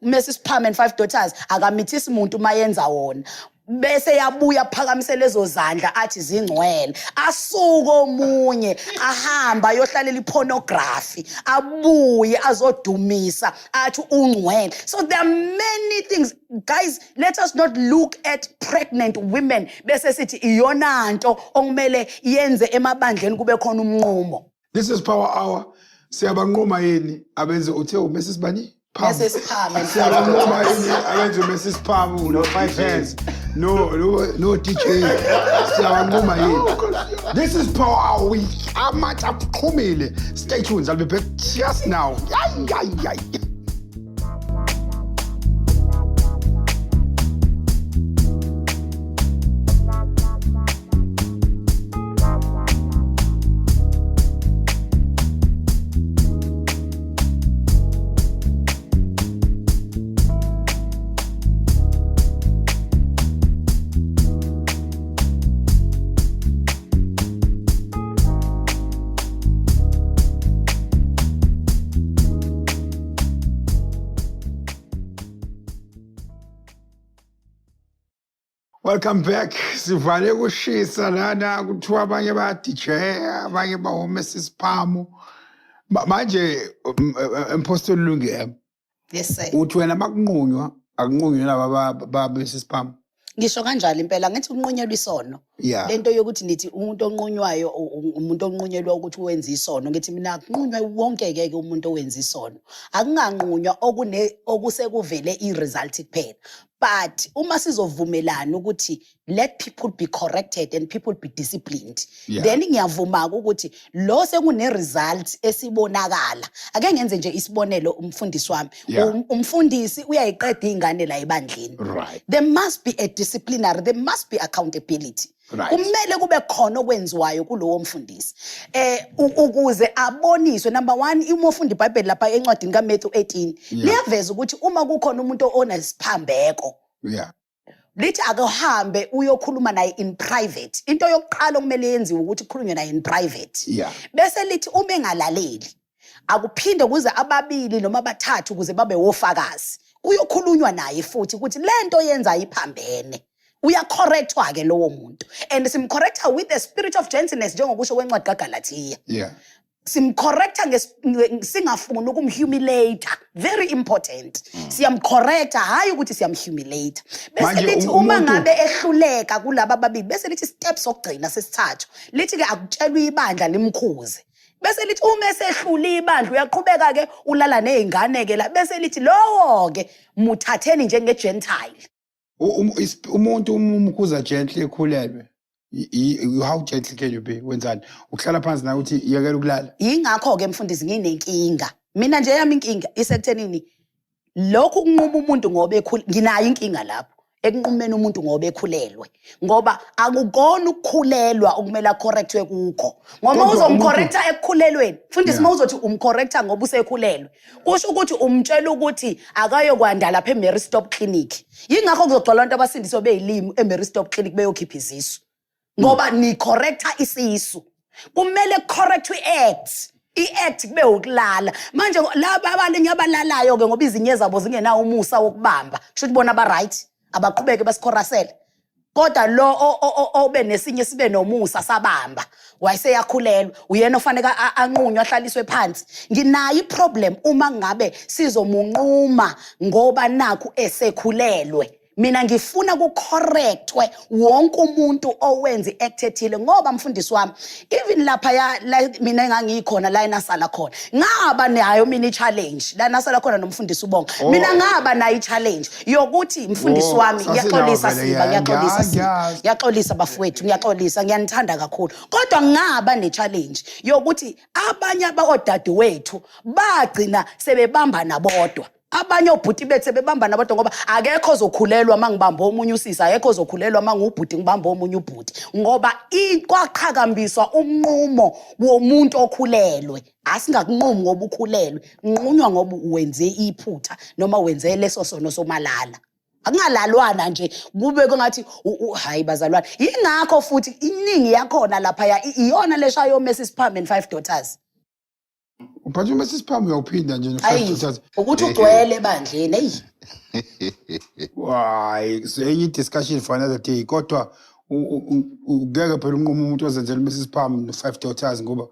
Speaker 1: uMrs Palm
Speaker 3: and 5 daughters akamithisi umuntu mayenza wona bese yabuya phakamise lezo zandla athi zingcwele asuka omunye ahamba yohlalela ipornography abuye azodumisa athi ungcwele so there are many things guys let us not look at pregnant women bese sithi iyonanto okumele yenze emabandleni kube khona umnqumo.
Speaker 1: This is Power Hour siyabanqoma yini abenze uthe uMrs Bani
Speaker 3: Mrs Palm and
Speaker 1: siyabanqoma yini abenze uMrs Palm no 5 hands no DJ siyabanqoma yini. This is Power Hour week amathi aqhumile stay tuned I'll be back just now. Welcome back. Sivale kushisa lana kuthiwa abanye bayadijeya, abanye bahomesa isiphamu. Manje Apostle Lungi,
Speaker 3: Yes sir.
Speaker 1: uthi wena makunqunywa akunqunywe laba babesa isiphamu.
Speaker 3: Ngisho kanjalo impela ngithi unqunyelwa isono.
Speaker 1: Yeah.
Speaker 3: Lento yokuthi nithi umuntu onqunywayo umuntu onqunyelwa ukuthi wenza isono ngithi mina kunqunywa wonke ke umuntu owenza isono. Akunganqunywa okusekuvele iresult kuphela. But uma sizovumelana ukuthi let people be corrected and people be disciplined,
Speaker 1: Yeah.
Speaker 3: then ngiyavuma ukuthi lo sekune result esibonakala. Ake ngenze nje isibonelo umfundisi wami.
Speaker 1: Yeah.
Speaker 3: Umfundisi uyayiqeda ingane la ebandleni.
Speaker 1: Right.
Speaker 3: There must be a disciplinary, there must be accountability.
Speaker 1: Right.
Speaker 3: Kumele kube khona okwenziwayo kulowo mfundisi. Ukuze aboniswe number 1 uma ufunda iBhayibheli lapha encwadini kaMatthew 18, liyaveza ukuthi uma kukhona umuntu onesiphambeko,
Speaker 1: Yeah.
Speaker 3: lithi akuhambe uyokhuluma naye in private. Into yokuqala okumele yenziwe ukuthi kukhulunywe naye in private.
Speaker 1: Yeah.
Speaker 3: Bese lithi uma engalaleli, akuphinde kuze ababili noma abathathu kuze babe wofakazi. Kuyokhulunywa naye futhi ukuthi lento yenza iphambene. Uyacorrectwa ke lowo muntu. And simcorrecta with the spirit of gentleness njengokusho kwencwadi kaGalatia.
Speaker 1: Yeah.
Speaker 3: Simcorrecta singafuni ukumhumiliate. Very important. Siyamcorrecta hayi ukuthi siyamhumiliate. Bese
Speaker 1: Manje
Speaker 3: lithi uma
Speaker 1: umuntu-
Speaker 3: ngabe ehluleka kulaba ababili bese lithi steps sokugcina sesithathu. Lithi ke akutshelwa ibandla limkhuze. Bese lithi uma esehlula ibandla uyaqhubeka ke ulala nezingane ke la bese lithi lowo ke muthatheni njenge gentile.
Speaker 1: Umuntu umkhuza gently ekhulelwe. How gentle can you be? Wenzani? Uhlala phansi naye uthi yekela ukulala.
Speaker 3: Yingakho ke mfundisi nginenkinga. Mina nje yami inkinga isekuthenini lokhu kunquma umuntu ngoba nginayo inkinga lapho. Ekunqumeni umuntu ngoba ekhulelwe. Ngoba akukona ukukhulelwa okumele acorrectwe kukho. Ngoba
Speaker 1: Kodwa
Speaker 3: uzomcorrecta ekukhulelweni. Mfundisi
Speaker 1: Yeah.
Speaker 3: mawuzothi umcorrecta ngoba usekhulelwe. Kusho ukuthi umtshela ukuthi akayokwanda lapha eMary Stop Clinic. Yingakho kuzogcwala abantu abasindiswa beyilimi eMary Stop Clinic beyokhipha izisu. Ngoba ni correcta isisu. Kumele correctwe i-act. I-act kube ukulala. Manje laba abalingi abalalayo ke ngoba izinye zabo zingenawo umusa wokubamba. Kusho ukuthi bona ba right. Abaqhubeke basikhorasele. Kodwa lo obe nesinye sibe nomusa sabamba. Wayeseyakhulelwa. Uyena ofanele anqunywa ahlaliswe phansi. Nginayo iproblem uma ngabe sizomunquma ngoba nakhu esekhulelwe. Mina ngifuna kucorrectwe wonke umuntu owenza iact ethile ngoba mfundisi wami even lapha mina engangikhona la enasala khona ngaba nayo mina challenge la nasala khona nomfundisi ubonga mina ngaba nayo challenge yokuthi mfundisi wami ngiyaxolisa Siba ngiyaxolisa bafowethu ngiyaxolisa ngiyanithanda kakhulu kodwa ngaba ne challenge yokuthi abanye abodadewethu bagcina sebebamba nabodwa. Abanye obhuti bethu bebamba nabodwa ngoba akekho ozokhulelwa mangibamba omunye usisa akekho ozokhulelwa mangubhuti ngibamba omunye ubhuti ngoba ikwaqhakambiswa umnqumo womuntu okhulelwe asingakunqumi ngoba ukhulelwe nqunywa ngoba wenze iphutha noma wenze leso sono somalala akungalalwana nje kube ngathi hayi bazalwane yingakho futhi iningi yakhona lapha iyona leshayo Mrs Palm and 5 daughters.
Speaker 1: Uphathe uma sisiphamu uyawuphinda nje
Speaker 3: no5 ukuthi ugcwele bandleni
Speaker 1: Why senye discussion for another day kodwa ugeke phela unquma umuntu ozenzela uma sisiphamu no5 daughters ngoba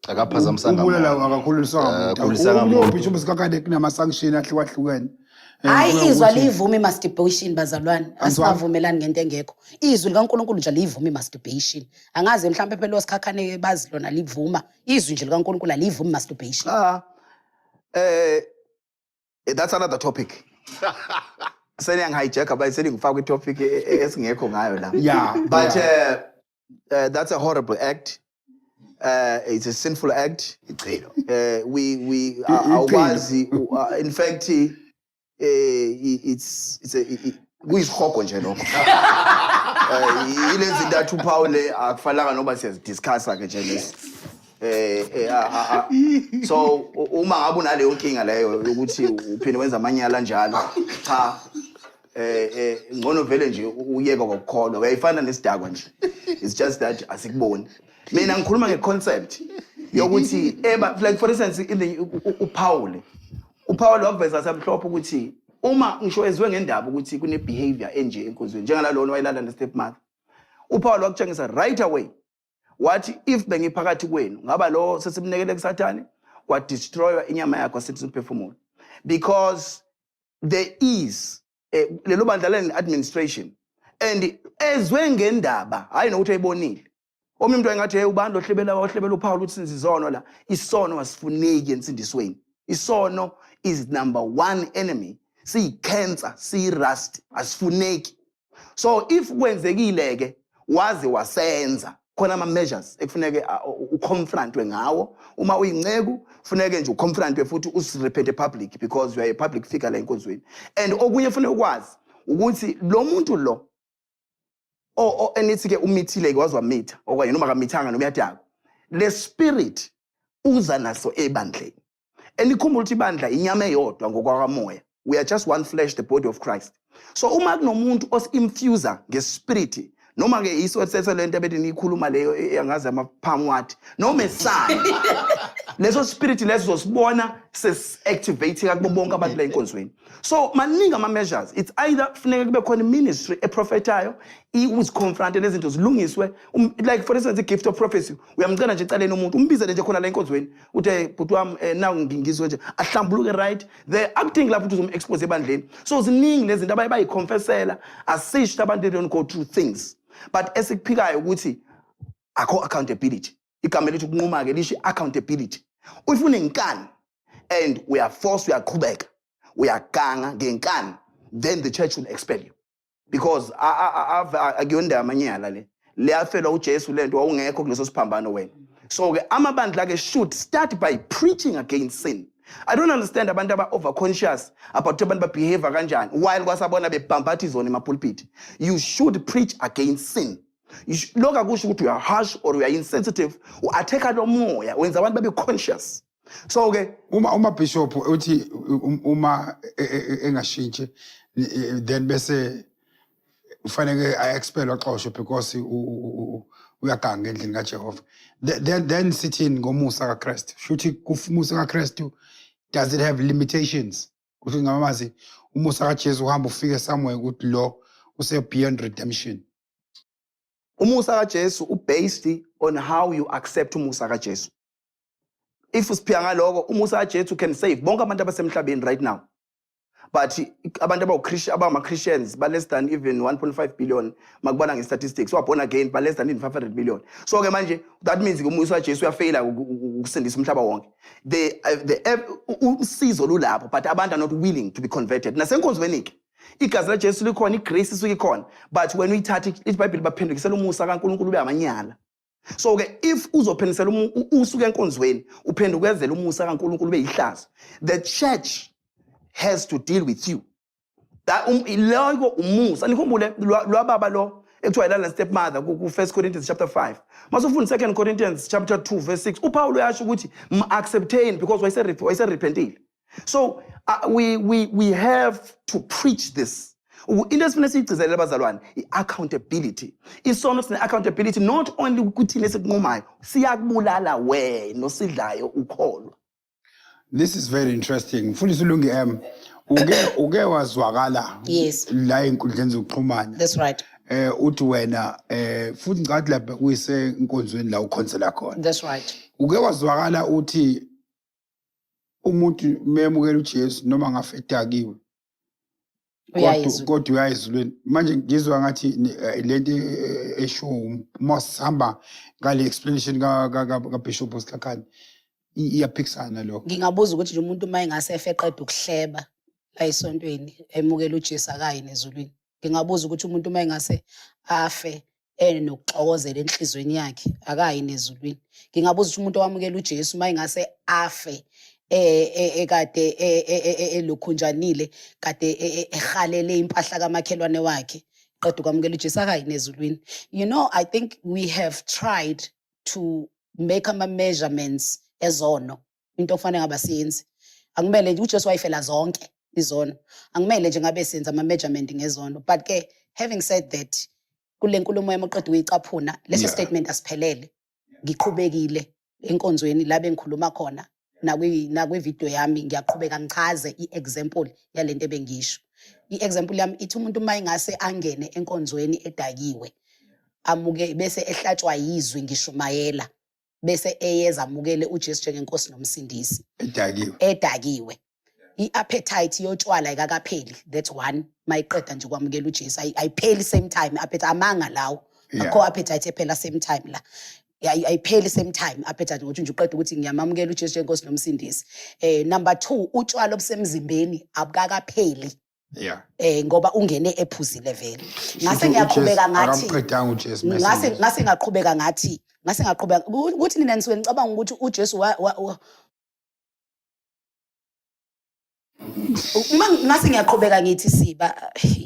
Speaker 2: akaphazamisanga
Speaker 1: ubulela akakhulisanga umuntu bisho Skhakhane kunama sanction ahlukahlukene.
Speaker 3: Hayi izwa livuma masturbation bazalwane asibavumelani ngento engekho izwi likaNkulunkulu nje livuma masturbation angaze mhlambe phela oSkhakhane bazi lona livuma izwi nje likaNkulunkulu alivuma masturbation
Speaker 4: That's another topic. Hijack about saying ngifaka topic esingekho ngayo la.
Speaker 1: Yeah.
Speaker 4: But that's a horrible act. It's a sinful act. We awazi in fact it's a kuyisikhoko nje lokho. Ilezi ndathu Paul akufalanga noba siyadiscussa ke nje lesi. So uma ngabe unaleyo nkinga leyo ukuthi uphinde wenza amanyala njalo cha ngcono vele nje uyeka kokukholwa uyayifana nesidakwa nje it's just that asikuboni mina ngikhuluma ngeconcept yokuthi like for instance in the uPaul waveza samhlophe ukuthi uma ngisho ezwe ngendaba ukuthi kune behavior enje enkonzweni njengalalona wayelala ne stepmother uPaul wakutshengisa right away wathi if bengiphakathi kwenu ngaba lo sesimnekele kuSathane kwa destroy inyama yakho sithi umphefumulo because there is lelo bandlaleni administration and ezwe ngendaba hayi nokuthi ayibonile omunye umuntu engathi hey ubani ohlebela uPaul uthi sizizono la isono asifuneki ensindisweni isono is number one enemy cancer rust asifuneki so if kwenzekile ke waze wasenza khona ama measures ekufuneke uconfrontwe ngawo uma uyinceku funeke nje uconfrontwe futhi usirepete public because you are a public figure la enkonzweni and okunye funeka ukwazi ukuthi lo muntu lo enithi ke umithile ke wazwamitha okanye noma kamithanga noma yadako le spirit uza naso ebandleni enikhumbula ukuthi ibandla inyama eyodwa ngokwakamoya we are just one flesh the body of Christ so uma kunomuntu osinfuser ngespirit noma ke isothethe lento ebethi nikhuluma leyo yangaze amaphamu wathi noma esana leso spirit leso zosibona ses activating akubo bonke abantu la enkonzweni so maningi ama measures it's either funeka kube khona ministry eprophetayo iwuzi confront lezinto zilungiswe like for instance the gift of prophecy uyamcela nje ecaleni umuntu umbizele nje khona la enkonzweni uthe bhuti wami now ngingizwe nje ahlambuluke right the acting lapho uzom expose ebandleni so ziningi lezinto abayiconfessela assist abantu don't go through things but esikuphikayo ukuthi akho accountability igama lethu kunquma ke lishi accountability ufuna inkani and we are forced we are qhubeka we are ganga ngenkani then the church will expel you because akuyonda amanyala le afela uJesu lento awungekho kuleso siphambano wena so ke amabandla ke should start by preaching against sin I don't understand abantu aba overconscious about abantu ba behave kanjani while kwasabona bebhambatha izona emapulpit you should preach against sin lokho akusho ukuthi you are harsh or you are insensitive uattack lo moya wenza abantu babe conscious so ke
Speaker 1: uma bishop uthi uma engashintshi then bese ufanele expel waxoshwe because uyaganga endlini kaJehova then sithini ngomusa kaKristu shuthi kufumusa kaKristu does it have limitations ukuthi ngamazi umusa kaJesu uhamba ufike somewhere ukuthi lo use beyond redemption
Speaker 4: umusa kaJesu based on how you accept umusa kaJesu if usiphika ngaloko umusa kaJesu can save bonke abantu abasemhlabeni right now but abantu abama-Christians ba less than even 1.5 billion makubona nge-statistics wabona again ba less than 500 billion so ke manje that means umusa kaJesu uyafaila ukusindisa umhlaba wonke usizo lulapho but abantu are not willing to be converted nasenkonzweni ke igazi laJesu likhona igrace isuke ikhona but when uyithatha iBhayibheli baphendukisela umusa kaNkulunkulu ube amanyala so ke if uzophendukisela usuke enkonzweni uphendukezela umusa kaNkulunkulu ube yihlazo the church has to deal with you that iloko umusa nikhumbule lwababa lo ekuthiwa ilala stepmother ku 1 Corinthians chapter 5 masufunda 2 Corinthians chapter 2 verse 6 uPaul uyasho ukuthi acceptain because wayserepentile so we have to preach this into esifuna siyigcizelele abazalwane accountability isono sine accountability not only ukuthi lesinqumayo siyakubulala wena osidlayo ukholwa.
Speaker 1: This is very interesting. Mfundisi Lungi uke wazwakala
Speaker 3: yes
Speaker 1: la enkundleni zokuxhumana.
Speaker 3: That's right.
Speaker 1: Uthi wena futhi ngathi lapha kuyise inkonzweni la ukhonsela khona.
Speaker 3: That's right.
Speaker 1: Uke wazwakala uthi umuntu memukela uJesu noma ngafetakiwe. Kodwa uyayizulweni manje ngizwa ngathi lento esho masihamba ngale explanation ka Bishop Skhakhane iyaphikisana lo.
Speaker 3: Ngingabuza ukuthi umuntu uma engase eqeda ukuhleba la esontweni emukela uJesu akayi nezulwini. Ngingabuza ukuthi umuntu uma engase afe nokuxokozela enhlizweni yakhe akayi nezulwini. Ngingabuza ukuthi umuntu owamukela uJesu uma engase afe ekade elokhunjanile kade ehalele impahla kamakhelwane wakhe qeda ukwamukela uJesu akayi nezulwini. You know, I think we have tried to make ama measurements ezono into okufanele ngaba siyenzi. Akumele nje uJesu wayifela zonke izono. Akumele nje ngabe senza ama measurement ngezono. But ke having said that kule nkulumo yamaqeda uyicaphuna leso statement asiphelele. Ngiqhubekile enkonzweni la bengikhuluma khona nakwi video yami ngiyaqhubeka ngichaze i-example yalento ebengisho. I-example yami ithi umuntu mayingase angene enkonzweni edakiwe amuke bese ehlatshwa yizwi ngishumayela bese eyeza amukele uJesu njengenkosi nomsindisi edakiwe. I-appetite yotshwala ayikakapheli, that's one. Mayiqeda nje kwamukela uJesu ayipheli same time. Appetite amanga lawo akho appetite ephela same time la. Ayipheli same time appetite ngokuthi nje uqeda ukuthi ngiyamamukela uJesu njengenkosi nomsindisi. Number 2, utshwala obusemzimbeni abukakapheli. Ngoba ungene ephuzile vele. Ngase ngiyaqhubeka ngathi ngase ngaqhubeka ngathi ukuthi nina nisuke ngicabanga ukuthi uJesu ngase ngiyaqhubeka ngithi Siba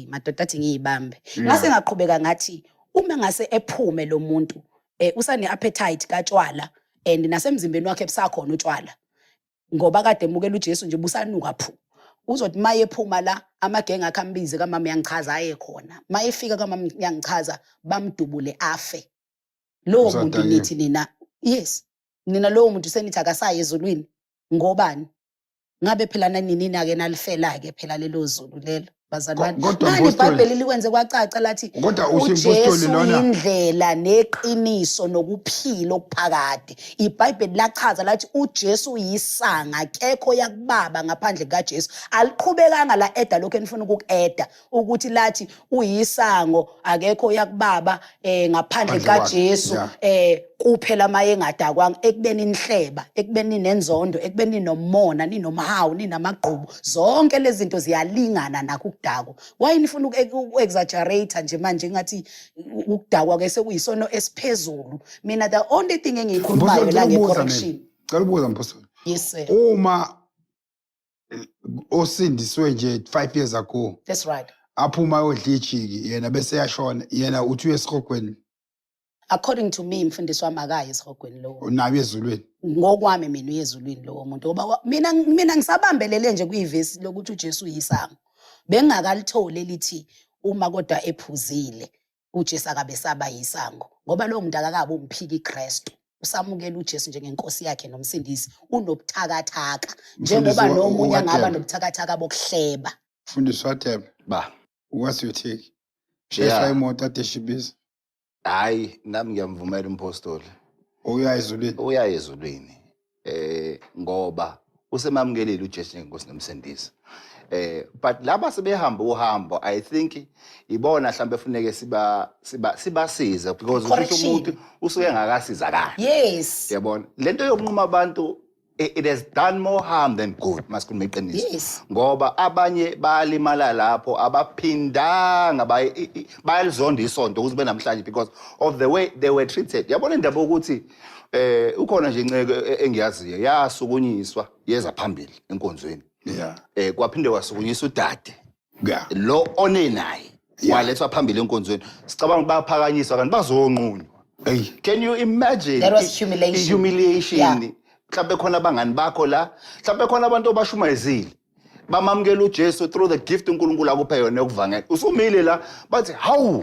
Speaker 3: madoda athi ngiyibambe. Ngase ngaqhubeka ngathi uma ngase ephume lo muntu usane appetite katshwala and nasemzimbeni wakhe busakhona utshwala ngoba kade emukela uJesu nje busanuka phu. Uzothi maye ephuma la amagenge akhambize kamama yangichaza aye khona. Mayefika kamama yangichaza bamdubule afe. Lo muntu nithi nina, yes, nina lo muntu senithi akasaye ezulwini ngobani? Ngabe phela nini ke nalifela ke phela lelo zulu lelo bazalwane. Manje iBhayibheli likwenze kwacaca lathi uJesu indlela neqiniso nokuphila okuphakade. iBhayibheli lachaza lathi uJesu yisanga akekho yakubaba ngaphandle kaJesu. Aliqhubekanga la eda lokho enifuna ukukueda ukuthi lathi uyisango akekho yakubaba ngaphandle kaJesu kuphela maye engadakwanga ekubeni inhleba ekubeni nenzondo ekubeni nomona ninomhawu ninamagqubu zonke lezi zinto ziyalingana nakukudako. Why nifuna uku-exaggerate nje manje ngathi ukudakwa ke sekuyisono esiphezulu? Mina the only thing engiyikhulumayo la ngecorrection.
Speaker 1: Cela ubuza Mphosoli.
Speaker 3: Yes sir.
Speaker 1: Uma osindiswe nje 5 years ago.
Speaker 3: That's right.
Speaker 1: Aphuma yodla ijiki yena bese yashona yena uthi uyesikhogweni.
Speaker 3: According to me mfundisi wami akaye esihogweni lo.
Speaker 1: Nabi ezulwini.
Speaker 3: Ngokwami mina uyezulwini lo muntu ngoba mina ngisabambelele nje kuyivesi lokuthi uJesu uyisango. Bengakalithole lithi uma kodwa ephuzile uJesu akabe saba yisango ngoba lo muntu akakabe umphiki iKristu. Usamukela uJesu njengenkosi yakhe nomsindisi unobuthakathaka njengoba nomunye angaba nobuthakathaka bokuhleba.
Speaker 1: Mfundisi Hadebe
Speaker 2: ba
Speaker 1: what's your take? Shesa imoto ateshibiza.
Speaker 2: Hayi nami ngiyamvumela umpostoli.
Speaker 1: Uya
Speaker 2: ezulwini. Ngoba usemamukelile uJesu njengenkosi nomsindisi. But laba sebehamba uhambo I think ibona mhlambe efuneke sibasiza because umuntu usuke ngakasizakala.
Speaker 3: Yes.
Speaker 2: Yabona lento yokunquma abantu it has done more harm than good masikhuluma iqiniso.
Speaker 3: Yes.
Speaker 2: Ngoba abanye bayalimala lapho abaphindanga bayalizonda isonto ukuze benamhlanje because of the way they were treated. Yabona indaba ukuthi ukhona nje inceke engiyaziyo yasukunyiswa yeza phambili enkonzweni. Kwaphinde kwasukunyiswa udade. Lo onenayi walethwa phambili enkonzweni. Sicabanga bayaphakanyiswa kanti bazonqunywa. Can you imagine?
Speaker 3: That was humiliation.
Speaker 2: Humiliation. Mhlawumbe khona abangani bakho la, mhlawumbe khona abantu obashumayezile. Bamamukela uJesu through the gift uNkulunkulu akuphe yona yokuvangela. Usumile la bathi hawu.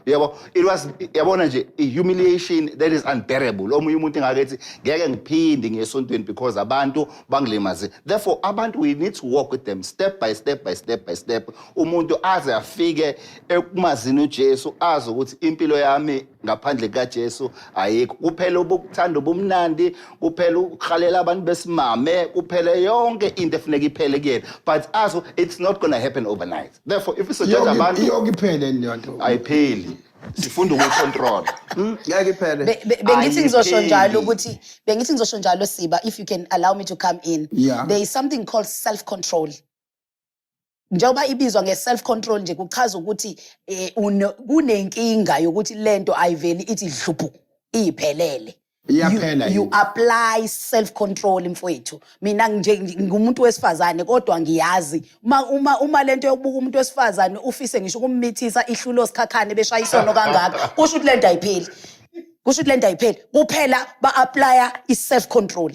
Speaker 2: Yabo it was yabona nje a humiliation that is unbearable. Omunye umuntu ngakethi ngeke ngiphinde ngesontweni because abantu bangilimaze. Therefore abantu we need to walk with them step by step by step by step. Umuntu aze afike ekumazini uJesu azi ukuthi impilo yami ngaphandle kaJesu ayikho. Kuphela ubukuthanda ubumnandi, kuphela ukhalela abantu besimame, kuphela yonke into efuneka iphele kuyena. But aso it's not going to happen overnight. Therefore if it's just abantu
Speaker 1: iyokuphele lento
Speaker 2: ayipheli. Sifunda ukucontrol.
Speaker 4: Ngeke iphele.
Speaker 3: Bengithi ngizosho njalo ukuthi bengithi ngizosho njalo Siba if you can allow me to come in. There is something called self control. Njengoba ibizwa nge-self control nje kuchaza ukuthi kunenkinga yokuthi lento ayiveli ithi dlubhu iphelele. You apply self control mfowethu. Mina nje ngumuntu wesifazane kodwa ngiyazi uma lento yokubuka umuntu wesifazane ufise ngisho ukummithisa ihlulo Skhakhane beshaya isono kangaka kusho ukuthi lento ayipheli. Kusho ukuthi lento ayipheli. Kuphela ba-applya i-self control.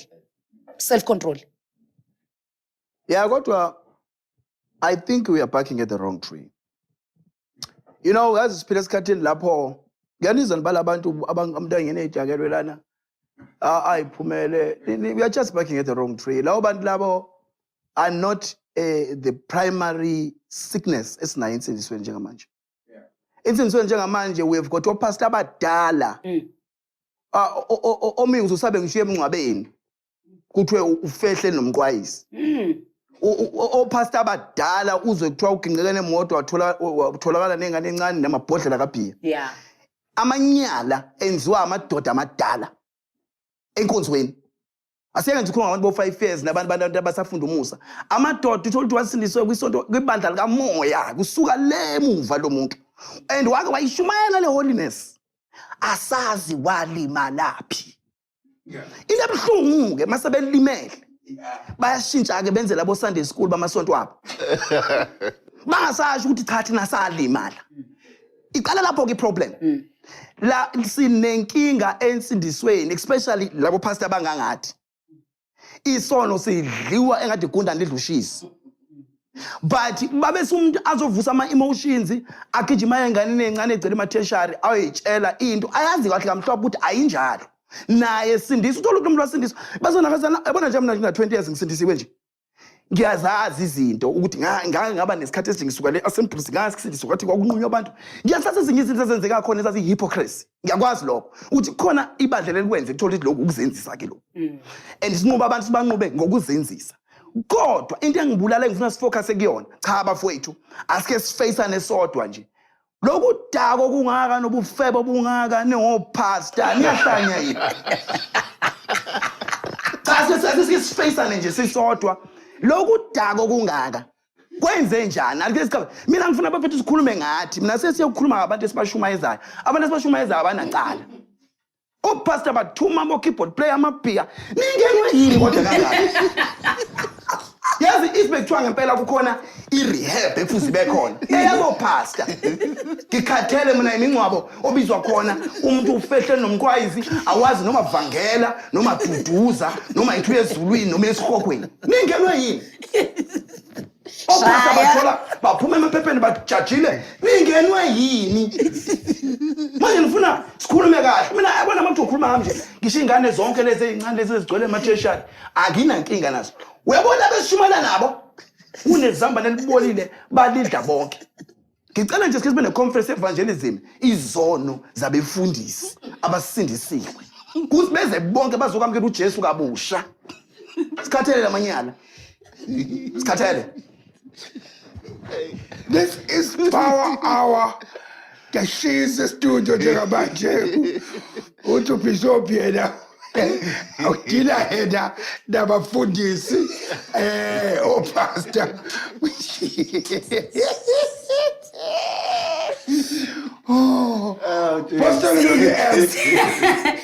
Speaker 3: Self control.
Speaker 4: Yeah, kodwa I think we are barking at the wrong tree. You know, as siphila esikhathini lapho ngiyanizwa nibala abantu abangene ejakelwe lana ayiphumele. We are just barking at the wrong tree. Labo bantu labo are not the primary sickness esinayo insindisweni njengamanje. Insindisweni njengamanje we have got opastor abadala. Omi uzosabe ngishiye emngcwabeni. Kuthiwe ufehle nomqwayisi. Opastor abadala uzwe kuthiwa uginqikene emoto watholakala nengane encane namabhodlela kabhiya.
Speaker 3: Yeah.
Speaker 4: Amanyala enziwa amadoda amadala enkonzweni. Asiyenze ukukhuluma ngabantu bo5 years nabantu abasafunda umusa. Amadoda uthola ukuthi wasindiswe kwisonto kwibandla likamoya kusuka le emuva lo muntu. And wake wayishumayela le holiness. Asazi walimalaphi. Into ebuhlungu ke masebelimele. Bayashintsha ke benze labo Sunday school bamasonto abo. Bangasasho ukuthi cha thina salimala. Iqala lapho ke problem. La sinenkinga ensindisweni especially labo pastor abangangathi. Isono sidliwa engathi igundane lidlushisi. But babe sumuntu azovusa ama emotions agijima enganeni encane egcela ematheshari ayitshela into ayazi kahle kamhlophe ukuthi ayinjalo. Naye sindisa uthola ukuthi umuntu wasindiswa bazonakazana yabona nje mina ngina 20 years ngisindisiwe nje. Ngiyazazi izinto ukuthi ngaba nesikhathi esingisuka le assemblies ngasindiswa kwathi kwakunqunywa abantu. Ngiyasazi ezinye izinto ezenzeka khona ezazi hypocrisy. Ngiyakwazi lokho ukuthi khona ibandla lelikwenze uthola ukuthi lokho ukuzenzisa ke lokho. And sinquba abantu sibanqube ngokuzenzisa. Kodwa into engibulala engifuna sifocus ekuyona cha bafowethu asike siface nesodwa nje. Lokhu dako kungaka nobufebe obungaka nengopastor niyahlanya yini. Cha sike siface nje sisodwa. Lokhu dako kungaka kwenze njani alike sikhabe mina ngifuna bafethu sikhulume ngathi mina sesiyokukhuluma ngabantu esibashumayezayo abantu esibashumayezayo abanacala. Opastor bathuma amo keyboard player amabhiya ningenwe yini kodwa kangaka. Yazi isibekuthiwa ngempela kukhona irehab efuze bekhona. Eyabo pastor. Ngikhathele mina imingcwabo obizwa khona umuntu ufehle nomqwayizi awazi noma vangela noma duduza noma ithu ezulwini noma esikhokweni. Ningenwe yini? Opastor bathola baphuma emaphepheni bajajile. Ningenwe yini? Manje ngifuna sikhulume kahle. Mina yabona abantu ukhuluma ngami nje. Ngisho ingane zonke lezi ezincane lezi ezigcwele ematheshari akina inkinga nazo. Uyabona besishumana nabo unezamba nelibolile balidla bonke. Ngicela nje sibe neconference evangelism izono zabefundisi abasindisiwe. Kuthi beze bonke bazokwamukela uJesu kabusha. Sikhathele lamanyala. Sikhathele.
Speaker 1: This is Power Hour. Kashisa studio njengamanje. Uthi Bishop yena. Awudila heda nabafundisi opastor. Pastor Lungi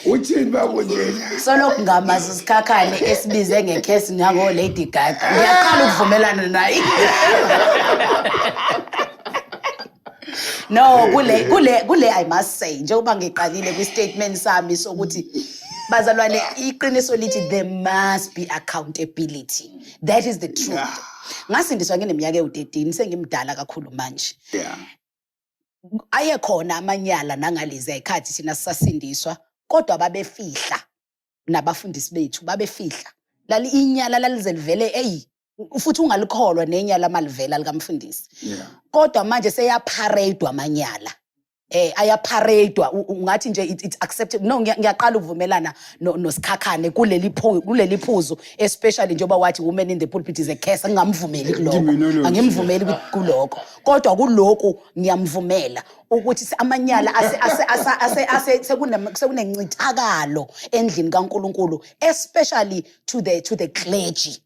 Speaker 1: uthini bakunjena?
Speaker 3: Solo ngamazi Skhakhane esibize ngecase ngako Lady Gaga. Ngiyaqala ukuvumelana naye. No, kule I must say njengoba ngiqalile kwi statement sami sokuthi bazalwane iqiniso lithi there must be accountability. That is the truth. Ngasindiswa ngineminyaka ewu13 sengimdala kakhulu manje.
Speaker 1: Yeah.
Speaker 3: Ayekhona amanyala nangalezi ayikhathi sina sisasindiswa kodwa babefihla nabafundisi bethu babefihla. Lali inyala lalize livele futhi ungalikholwa nenyala malivela likamfundisi.
Speaker 1: Yeah.
Speaker 3: Kodwa manje seyaparadwa amanyala. Ayaparadwa ungathi nje it's accepted. No ngiyaqala ukuvumelana no Skhakhane kuleli phuzu especially njoba wathi women in the pulpit is a curse ngingamvumeli kuloko. Angimvumeli kuloko. Kodwa kuloko ngiyamvumela ukuthi amanyala ase sekunencithakalo endlini kaNkuluNkulu especially to the clergy.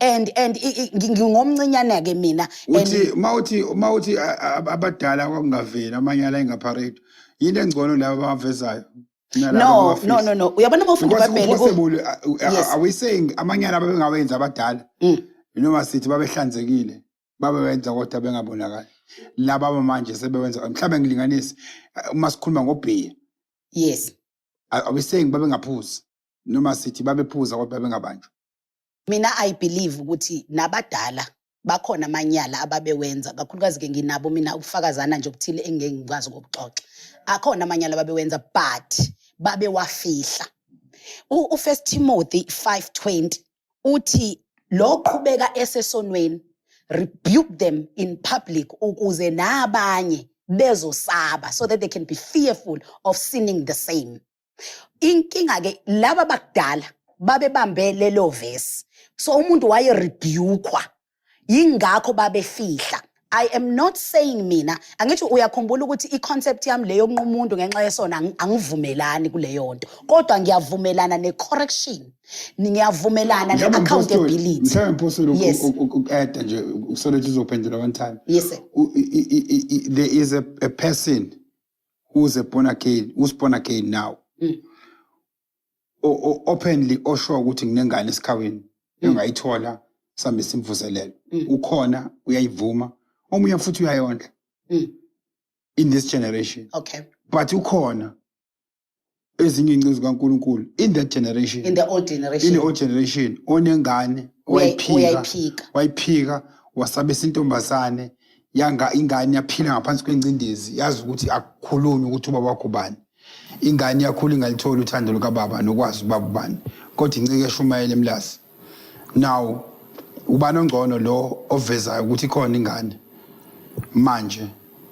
Speaker 3: And ngingomncinyane ke mina
Speaker 1: uthi mawuthi abadala kwakungaveli amanyala engaparade yini engcono laba abavezayo
Speaker 3: no uyabona mawufunda iBhayibheli
Speaker 1: are we saying amanyala babengawenza abadala noma sithi babehlanzekile babewenza kodwa bengabonakali laba manje sebewenza mhlawumbe ngilinganise uma sikhuluma ngobhiya
Speaker 3: yes
Speaker 1: are we saying babengaphuzi noma sithi babephuza kodwa bengabanjwa?
Speaker 3: Mina I believe ukuthi nabadala bakhona amanyala ababewenza kakhulukazi ke nginabo mina ukufakazana nje okuthile engeke ngikwazi ukuxoxa. Akhona amanyala ababewenza but babewafihla. U-1 Timothy 5:20 uthi lo qhubeka esesonweni rebuke them in public ukuze nabanye bezosaba so that they can be fearful of sinning the same. Inkinga ke laba bakudala babebambe lelo verse. So umuntu waye rebukewa. Yingakho babefihla. I am not saying mina angithi uyakhumbula ukuthi iconcept yami leyo kunqa umuntu ngenxa yesona angivumelani kuleyo nto kodwa ngiyavumelana necorrection ngiyavumelana neaccountability
Speaker 1: mhlawumbe impossible
Speaker 3: yes
Speaker 1: uku-add nje so that uzophendula one time
Speaker 3: yes sir.
Speaker 1: There is a person who's born again now openly osho ukuthi nginengane esikhaweni engayithola sambe simvuselelo ukhona uyayivuma omunye futhi uyayondla in this generation.
Speaker 3: Okay.
Speaker 1: But ukhona ezinye incezu zikaNkulunkulu in that generation.
Speaker 3: In the old generation
Speaker 1: onengane wayiphika wasabe sintombazane yanga ingane yaphila ngaphansi kwencindezi yazi ukuthi akukhulunywe ukuthi ubaba wakho bani. Ingane yakhula ingalithola uthando lukaBaba nokwazi ubaba bani kodwa incike eshumayela emlasi. Now ubani ongcono lo ovezayo ukuthi khona ingane manje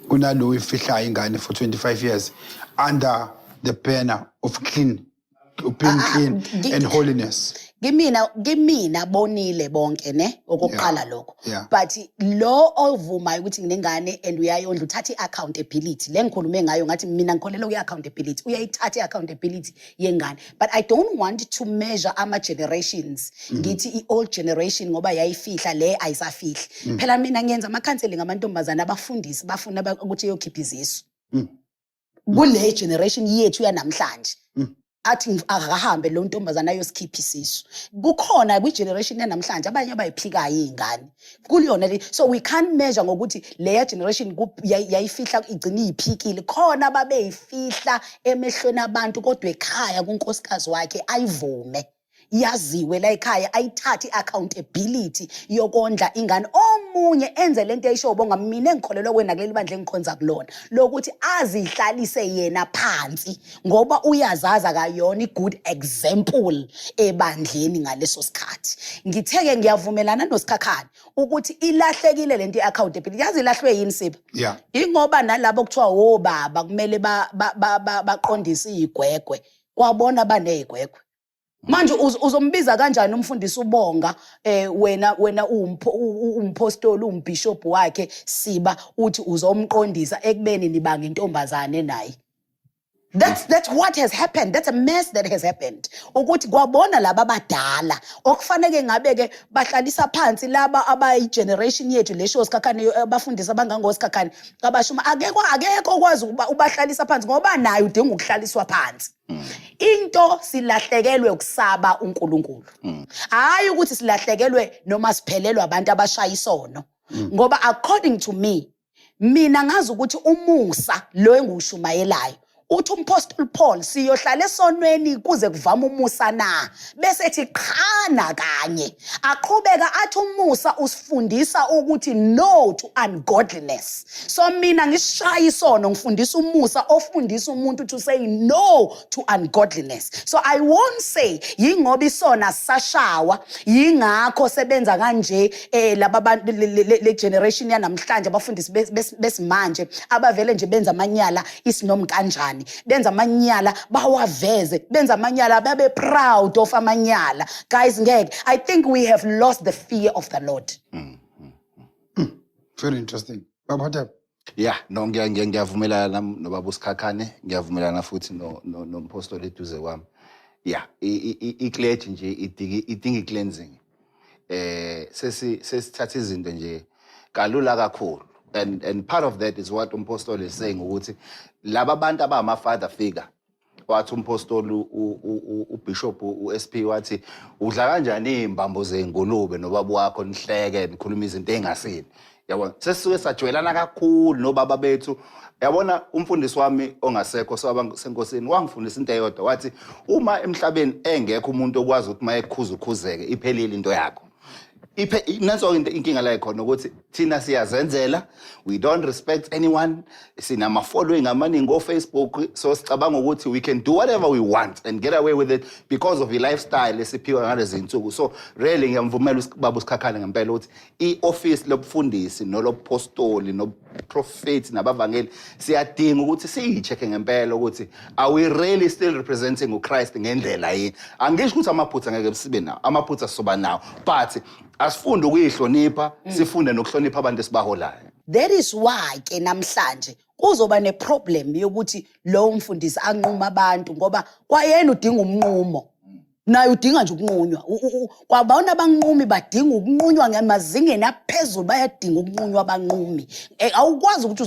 Speaker 1: kunalo ifihlayo ingane for 25 years under the banner of being clean and holiness.
Speaker 3: Gimina bonile bonke ne okokuqala lokho but lo ovuma ukuthi nginengane and uyayondla uthatha iaccountability le ngikhulume ngayo ngathi mina ngikholela kwi-accountability uyayithatha iaccountability yengane but I don't want to measure ama generations ngithi i-old generation ngoba yayifihla le ayisafihli phela mina ngiyenza ama counseling amantombazana abafundisi bafuna ukuthi yokhipha izisu kule generation yethu yanamhlanje athi akahambe lo ntombazana ayosikhipha isisu kukhona kwi-generation yanamhlanje abanye abayiphikayo izingane kuliyona le so we can't measure ngokuthi leya generation yayifihla igcina iyiphikile khona babeyifihla emehlweni abantu kodwa ekhaya kunkosikazi wakhe ayivume yaziwe la ekhaya ayithathe accountability yokondla ingane omunye enze lento eyisho bonga mina engikholelwa kwena kuleli bandla engikhonza kulona lokuthi azihlalise yena phansi ngoba uyazaza kayona i-good example ebandleni ngaleso sikhathi ngitheke ngiyavumelana noSkhakhane ukuthi ilahlekile lento i-accountability yazi ilahlwe yini Sipho ingoba nalabo kuthiwa obaba kumele baqondise igwegwe kwabona banezigwegwe manje uzombiza kanjani umfundisi uBonga wena umpostoli umbishop wakhe Siba uthi uzomqondisa ekubeni nibanga intombazane naye That's what has happened. That's a mess that has happened. Ukuthi kwabona laba abadala okufanele ngabe ke bahlalisa phansi laba abayi-generation yethu lesho Skhakhane abafundisa abangangoSkhakhane abashuma akekho kwazi ubahlalisa phansi ngoba naye udinga ukuhlaliswa phansi. Into silahlekelwe ukusaba uNkulunkulu. Hayi ukuthi silahlekelwe noma siphelelwe abantu abashaya isono. Ngoba according to me mina ngazi ukuthi umusa lo engushumayelayo uthi umpostoli Paul siyohlala esonweni kuze kuvama umusa na bese ethi qhana kanye aqhubeka athi umusa usifundisa ukuthi no to ungodliness so mina ngishaya isono ngifundisa umusa ofundisa umuntu to say no to ungodliness so I won't say yingoba isona sashawa yingakho sebenza kanje laba abantu le generation yanamhlanje abafundisi besimanje abavele nje benza amanyala isinomi kanjani benza amanyala bawaveze benza amanyala babe proud of amanyala guys ngeke I think we have lost the fear of the Lord.
Speaker 1: Very interesting. Baba Hadebe.
Speaker 2: Yeah, no ngiyavumelana nobaba uSkhakhane ngiyavumelana futhi nompostoli eduze kwami. Yeah, i-clergy nje idinga i-cleansing. Sesithatha izinto nje kalula kakhulu. And part of that is what umpostoli is saying ukuthi laba abantu abama father figure wathi umpostoli uBishop uSP wathi udla kanjani imbambo zengulube nobaba wakho nihleke nikhuluma izinto engasini yabona sesisuke sajwelana kakhulu nobaba bethu yabona umfundisi wami ongasekho senkosini wangifundisa into eyodwa wathi uma emhlabeni engekho umuntu okwazi ukuthi mayekhuza ukhuzeke iphelile into yakho Nanso inkinga la ikhona ukuthi thina siyazenzela, we don't respect anyone, sinama following amaningi go Facebook, so sicabanga ukuthi we can do whatever we want and get away with it because of the lifestyle esiphiwa ngalezi insuku. So really ngiyamvumela ubaba uSkhakhane ngempela ukuthi ioffice lobufundisi nolopostoli noprofeti nabavangeli siyadinga ukuthi siyicheke ngempela ukuthi are we really still representing uChrist ngendlela yini. Angisho ukuthi amaphutha ngeke sibe nawo, amaphutha soba nawo, but asifunde ukuyihlonipha, sifunde nokuhlonipha abantu esibaholayo.
Speaker 3: That is why ke namhlanje kuzoba neproblem yokuthi lo mfundisi anquma abantu ngoba kwayena udinga umnqumo. Naye udinga nje ukunqunywa. Kwabona abanqumi badinga ukunqunywa ngamazingeni aphezulu, bayadinga ukunqunywa abanqumi. Awukwazi ukuthi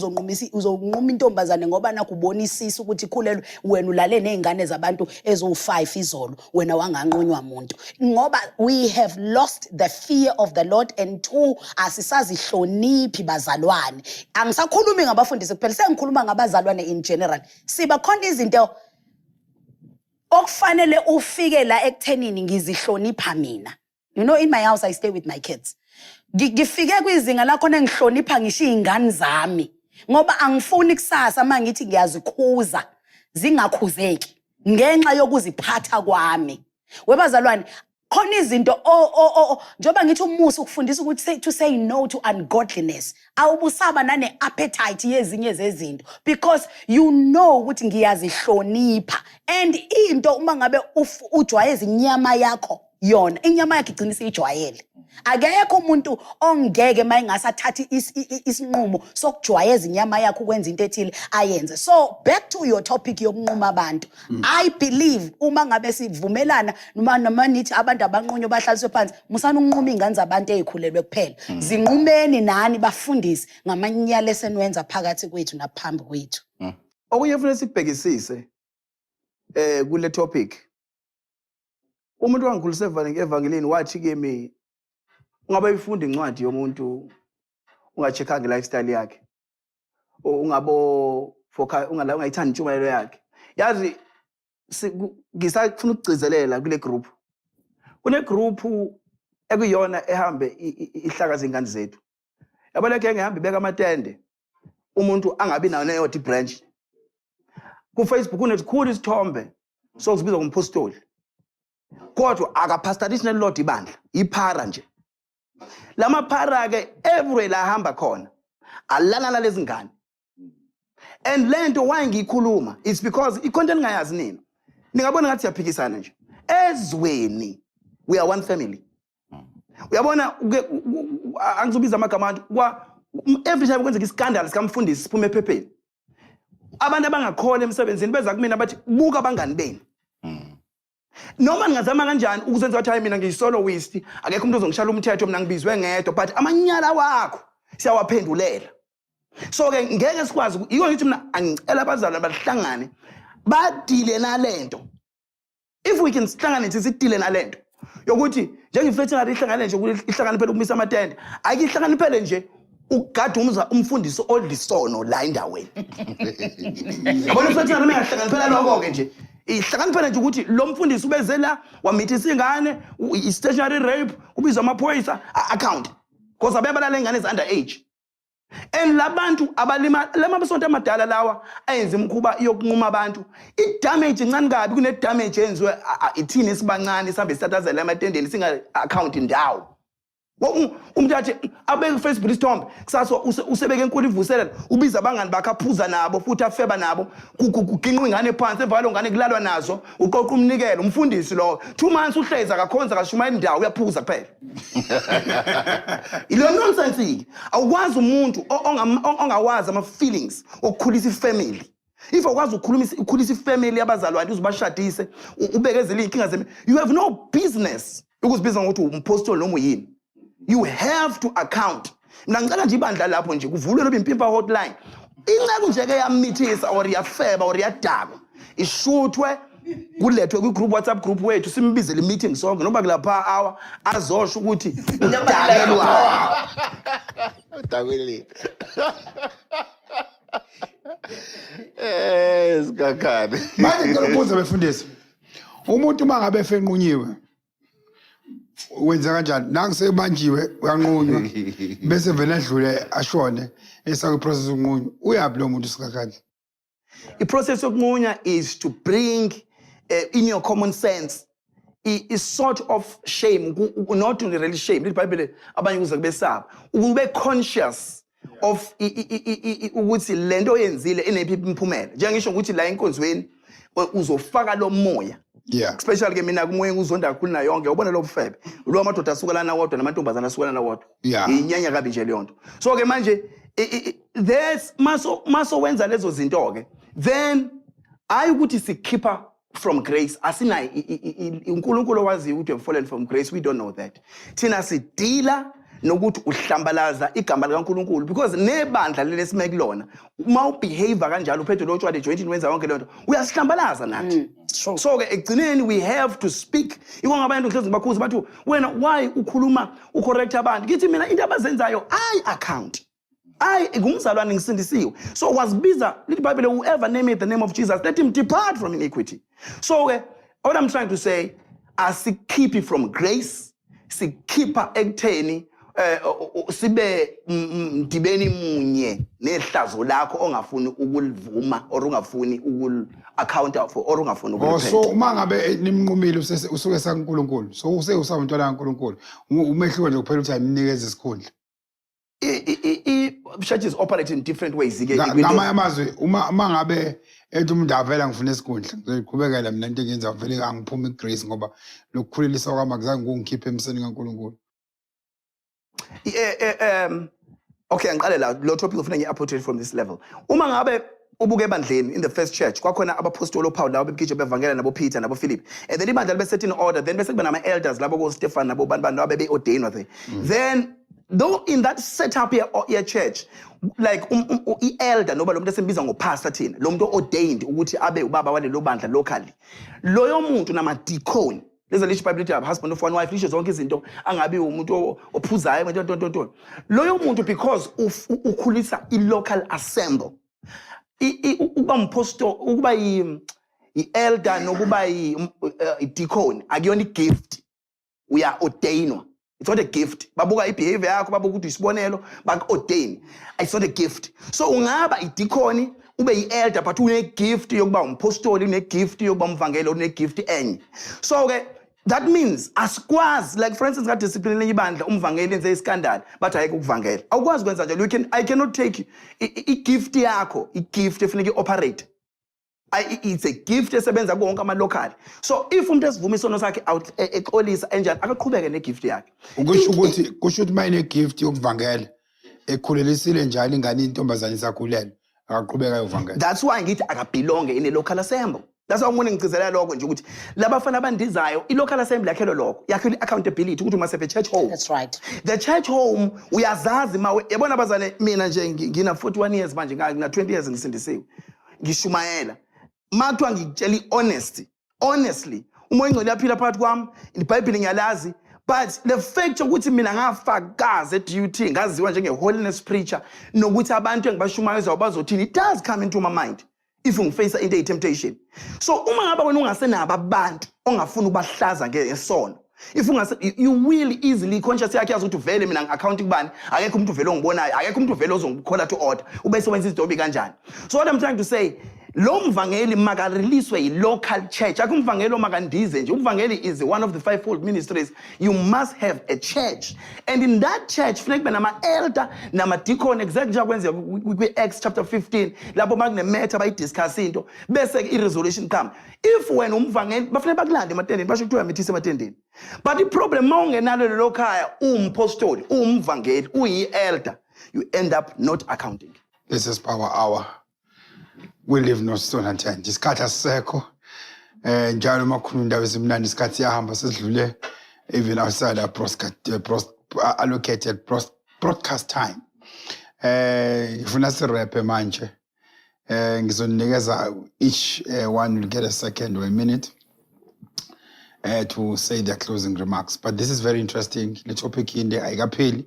Speaker 3: uzonquma intombazane ngoba nakubonisisa ukuthi khulelwe wena ulale nezingane zabantu ezo5 izolo wena wanganqunywa umuntu. Ngoba we have lost the fear of the Lord, and 2 asisazihloniphi bazalwane. Angisakhulumi ngabafundisi kuphela, sengikhuluma ngabazalwane in general. Siba khona izinto okufanele ufike la ekuthenini ngizihlonipha mina. You know, in my house I stay with my kids. Ngifike kwizinga lakho nengihlonipha ngisho izingane zami. Ngoba angifuni kusasa mangithi ngiyazikhuza zingakhuzeki ngenxa yokuziphatha kwami. Webazalwane khona izinto njoba ngithi umusa ukufundisa ukuthi to say no to ungodliness. Awubusaba nane appetite yezinye zezinto because you know ukuthi ngiyazihlonipha, and into uma ngabe ujwayeza inyama yakho yona inyama yakhe igcina isijwayele. Akekho umuntu ongeke mayingasathathi isinqumo sokujwayeza inyama yakhe ukwenza into ethile ayenze. So back to your topic yokunquma abantu. I believe uma ngabe sivumelana noma nithi abantu abanqunyo bahlaliswe phansi, musana ukunquma ingane zabantu ezikhulelwe kuphela. Zinqumeni nani bafundisi ngamanyala esenwenza phakathi kwethu naphambi kwethu.
Speaker 4: Okunye ufuna sikubhekisise kule topic. Umuntu wangikhulisa evangelini wathi kimi ungabe ufunda incwadi yomuntu ungacheckanga lifestyle yakhe, ungabo focus ungayithandi intshumayelo yakhe. Yazi ngisafuna ukugcizelela kule group. Kune group ekuyona ehambe ihlakaza ingane zethu. Yabona ke ngihambe beka amatende umuntu angabi nayo neyodi branch. Ku Facebook kunesikhulu isithombe sokuzibiza ngompostoli. Kodwa akapastorisi nelodi ibandla, iphara nje. Lama phara ke everywhere la hamba khona alala nalezi ngane. And lento why ngikhuluma it's because icontent ngayazi nina. Ningabona ngathi siyaphikisana nje. Ezweni we are one family. Uyabona angizobiza amagama kwa every time kwenzeka iskandal sikamfundisi siphume ephepheni. Abantu abangakhona emsebenzini beza kumina bathi buka abangani beni. Noma ngazama kanjani ukuzenza ukuthi mina ngiyisoloist, akekho umuntu ozongishala umthetho mina ngibizwe ngedwa, but amanyala wakho siyawaphendulela. So ke ngeke sikwazi yiko ngithi mina angicela abazalwane bahlangane badile nalento. If we can sihlangane sidile nalento yokuthi njengefethi ngathi ihlangane nje ukuthi ihlangane phela ukumisa amatende, ayihlangane phela nje ukugada umfundisi olisono la endaweni. Yabona fethi ngathi mengahlangane phela lokho ke nje ihlakaniphela nje ukuthi lo mfundisi ubezela wamithisa ingane i-stationary rape ubizwa amaphoyisa account because abebalala ingane under age. And labantu abalima lamasonto amadala lawa ayenza imkhuba yokunquma abantu, i-damage incane kabi kune damage yenziwe ithini sibancane sihambe sitatazela amatendeni singa account ndawo. Umuntu athi abeke Facebook isithombe kusasa usebeke enkulu ivuselela ubiza abangani bakhe aphuza nabo futhi afeba nabo kuginqwa ingane phansi evalo ngane kulalwa nazo uqoqa umnikelo umfundisi lo 2 months uhleza akakhonza akashuma indawo uyaphuza kuphela. Ilo nonsense awukwazi umuntu ongawazi ama feelings okukhulisa ifamily. If ukwazi ukukhulisa ifamily abazalwane uzibashadise ubekezele inkinga zemi, you have no business ukuzibiza ngokuthi umpostoli noma uyini. You have to account. Mina ngicela nje ibandla lapho nje kuvulwe lo impimpa hotline. Inceke nje ke yamithisa or yafeba or yadaba. Ishuthwe kulethwe ku group WhatsApp group wethu simbizele meeting sonke noba kulapha hour azosho ukuthi udakelwa.
Speaker 2: Udakelile. Skhakhane.
Speaker 1: Manje ngikubuza befundisi. Umuntu mangabe efenqunyiwe wenza kanjani nangu sebanjiwe uyanqunywa bese vele adlule ashone esakwiprocess ukunqunywa uyapi lo muntu Skhakhane?
Speaker 4: I-process yokunqunywa is to bring in your common sense is sort of shame, not really shame. The Bible abanye kuze kubesaba. Ube conscious of ukuthi lento yenzile enephi imphumela. Njengisho ukuthi la enkonzweni uzofaka lo moya.
Speaker 1: Yeah.
Speaker 4: Especially ke mina kumoya nguzonda kakhulu na yonke. Ubona lo mfebe. Lo madoda asuka lana wodwa namantombazana asuka lana wodwa.
Speaker 1: Yeah.
Speaker 4: Inyanya kabi nje leyo nto. So ke manje there's maso wenza lezo zinto ke. Then ayi ukuthi sikhipha from grace asina uNkulunkulu wazi ukuthi we fallen from grace. We don't know that. Thina sidila nokuthi uhlambalaza igama likaNkulunkulu because nebandla lesimeke uma ubehave kanjalo uphethe lo tshwala ejointini wenza yonke lento uyasihlambalaza nathi. So ke ekugcineni we have to speak. Iko ngabantu hlezi ngibakhuza bathi wena why ukhuluma ucorrect abantu kithi mina into abazenzayo I account ngumzalwane ngisindisiwe. So wasibiza lithi Bible whoever name it the name of Jesus let him depart from iniquity. So what I'm trying to say asikhiphi from grace sikhipha ekutheni sibe mdibeni munye nehlazo lakho ongafuni ukulivuma or ungafuni ukul-accounta for or ungafuni ukuliphetha.
Speaker 1: So uma ngabe nimnqumile usuke saNkulunkulu so usewumntwana kaNkulunkulu umehluko nje kuphela ukuthi ayimnikeze isikhundla.
Speaker 4: Churches operate in different ways.
Speaker 1: Ngamanye amazwi uma ngabe ethi umuntu avela ngifuna isikhundla ngizoqhubekela mina into engenza vele angiphuma igrace ngoba lokukhulelisa kwami akuzange kungikhiphe emseni kaNkulunkulu.
Speaker 4: Okay, ngiqale la lo topic ufuna ngi-approach from this level. Uma ngabe ubuke ebandleni in the first church kwakhona abapostoli oPaul labo bebikije bevangela nabo Peter nabo Philip and then ibandla libe set in order then bese kuba nama elders labo ko Stephen nabo bantu labo bebe ordained there. Then though in that setup here church like elder noba lo muntu esembiza ngopastor thina lo muntu ordained ukuthi abe ubaba walelo bandla locally loyo muntu nama deacon leza lisho Bible lithi husband of one wife lisho zonke izinto angabi umuntu ophuzayo ntontontonton loyo muntu because ukhulisa i-local assembly uba umpostor ukuba i-elder nokuba i-deacon akuyona i-gift we are ordained. It's not a gift. Babuka i-behavior yakho babuka ukuthi isibonelo baku-ordain. It's not a gift. So ungaba i-deacon ube i-elder but une-gift yokuba umpostoli une-gift yokuba umvangeli une-gift enye. So ke that means asikwazi like for instance ka-discipline lenye ibandla umvangeli enze iskandal but ayeke ukuvangela. Awukwazi kwenza njalo. I cannot take i-gift yakho i-gift efuneka i-operate. It's a gift esebenza konke ama-local. So if umuntu esivuma isono sakhe exolisa enjani akaqhubeke ne-gift yakhe.
Speaker 1: Kusho ukuthi uma ine-gift yokuvangela ekhulelisile njalo ingane intombazane isakhulelwe akaqhubeka ayovangela.
Speaker 4: That's why ngithi akabelonge in a local assembly. That's why ngone ngigcizelela lokho nje ukuthi labafana abandizayo i-local assembly yakhelo lokho yakho i-accountability ukuthi uma sefe church home.
Speaker 3: That's right.
Speaker 4: The church home uyazazi mawe yabona abazane mina nje ngina 41 years manje ngina 20 years ngisindisiwe ngishumayela mathiwa ngikutshela honestly umoya ingcwele yaphila phakathi kwami iBhayibheli ngiyalazi but the fact ukuthi mina ngafakaza eduty ngaziwa njenge-holiness preacher nokuthi abantu engibashumayeza bazothini it does come into my mind if ngifacea into eyi-temptation. So uma ngaba wena ungasenabo abantu ongafuni ukubahlaza ngesono if you will easily conscious yakhe yazi ukuthi vele mina ngi-account kubani akekho umuntu vele ongibonayo akekho umuntu vele ozongikhola to order ubese wenza izinto kanjani. So what I'm trying to say lo mvangeli makareleaswe yi-local church akho umvangeli omakandize nje umvangeli is one of the fivefold ministries. You must have a church and in that church funeka kube nama-elder nama-deacon exactly njengoba kwenzeka kwi-Acts chapter 15 lapho makunemetha bayidiscuss into bese i-resolution come. If wena umvangeli bafanele bakulande ematendeni basho kuthiwa mithisa ematendeni but i-problem ma ungenalo lelo khaya uwumpostoli uwumvangeli uyi-elder you end up not accounting.
Speaker 1: This is Power Hour. We live no stone unturned. Isikhathi asisekho. Njalo makhulu indaba ezimnandi isikhathi siyahamba sesidlule even outside our allocated broadcast time. Ngifuna siraphe manje. Ngizonikeza each one will get a second or a minute to say their closing remarks. But this is very interesting. The topic in there ayikapheli.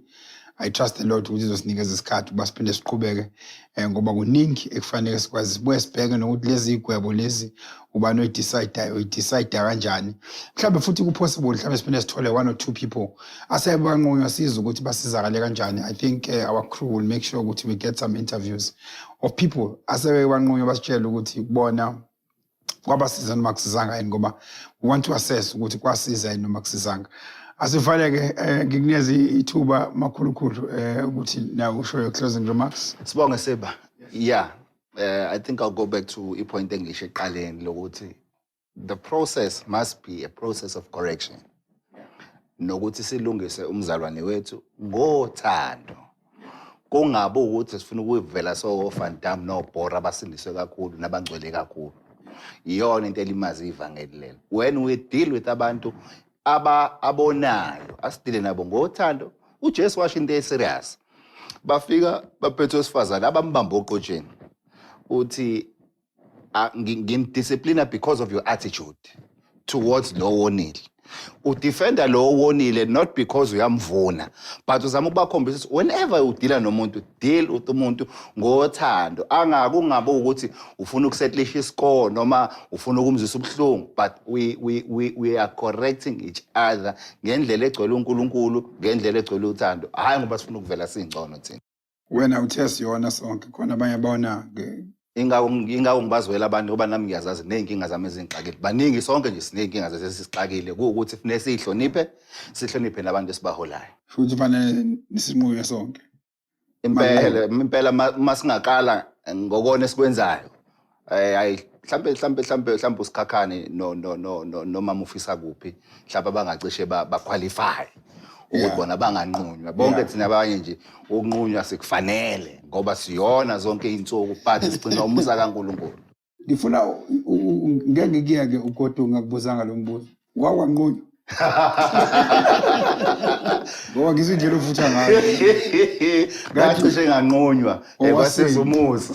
Speaker 1: I trust the Lord ukuthi uzosinikeza isikhathi uba siphinde siqhubeke ngoba kuningi ekufanele sikwazi sibuye sibheke nokuthi lezi igwebo lezi ubani uyidecide kanjani. Mhlawumbe futhi ku-possible mhlawumbe siphinde sithole 1 or 2 people asebanqunywa siza ukuthi basizakale kanjani. I think our crew will make sure ukuthi we get some interviews of people asebanqunywa basitshele ukuthi kubona kwabasiza noma kusizanga yini ngoba we want to assess ukuthi kwasiza yini noma kusizanga. Asivaleke ngikunikeza ithuba makhulukhulu ukuthi now usho your closing remarks.
Speaker 2: Sibonge Seba. Yeah. I think I'll go back to ipoint engisho eqaleni lokuthi the process must be a process of correction. Nokuthi silungise umzalwane wethu ngothando. Kungabe ukuthi sifuna ukuvela so Van Dam no bora abasindiswe kakhulu nabangcwele kakhulu. Iyona into elimazi ivangeli lelo. When we deal with abantu abonayo asidile nabo ngothando, uJesu washo into eserious. Bafika baphethe osifazana abambamba oqotsheni. Uthi ngimdisciplina because of your attitude towards lo wonile. Udefenda lo wonile not because uyamvuna, but uzama ukubakhombisa whenever udila nomuntu, deal with umuntu ngothando. Kungabe ukuthi ufuna ukusettlisha iscore noma ufuna ukumzisa ubuhlungu, but we are correcting each other ngendlela egcwele uNkulunkulu, ngendlela egcwele uthando. Hayi ngoba sifuna ukuvela singcono thina.
Speaker 1: Wena uthesi yona sonke khona abanye abona
Speaker 2: Ingawo ngibazwela abantu ngoba nami ngiyazazi nenkinga zami ezingixakile. Baningi sonke nje sinenkinga zesisixakile ukuthi sifune sihloniphe nabantu esibaholayo.
Speaker 1: Futhi fanele nisinquye sonke.
Speaker 2: Impela masingaqala ngokona esikwenzayo. Mhlambe uSkhakhane noma mufisa kuphi mhlawumbe abangacishe baqualify ukuthi bona banganqunywa. Bonke thina abanye nje ukunqunywa sikufanele ngoba siyona zonke izinsuku but sigcina umusa kaNkulunkulu.
Speaker 1: Ngifuna ngeke ngiyeke ugodo ngakubuzanga lo mbuzo. Wakwanqunywa. Ngoba ngizindlela ofutha ngayo.
Speaker 2: Ngacishe nganqunywa kwasiza umusa.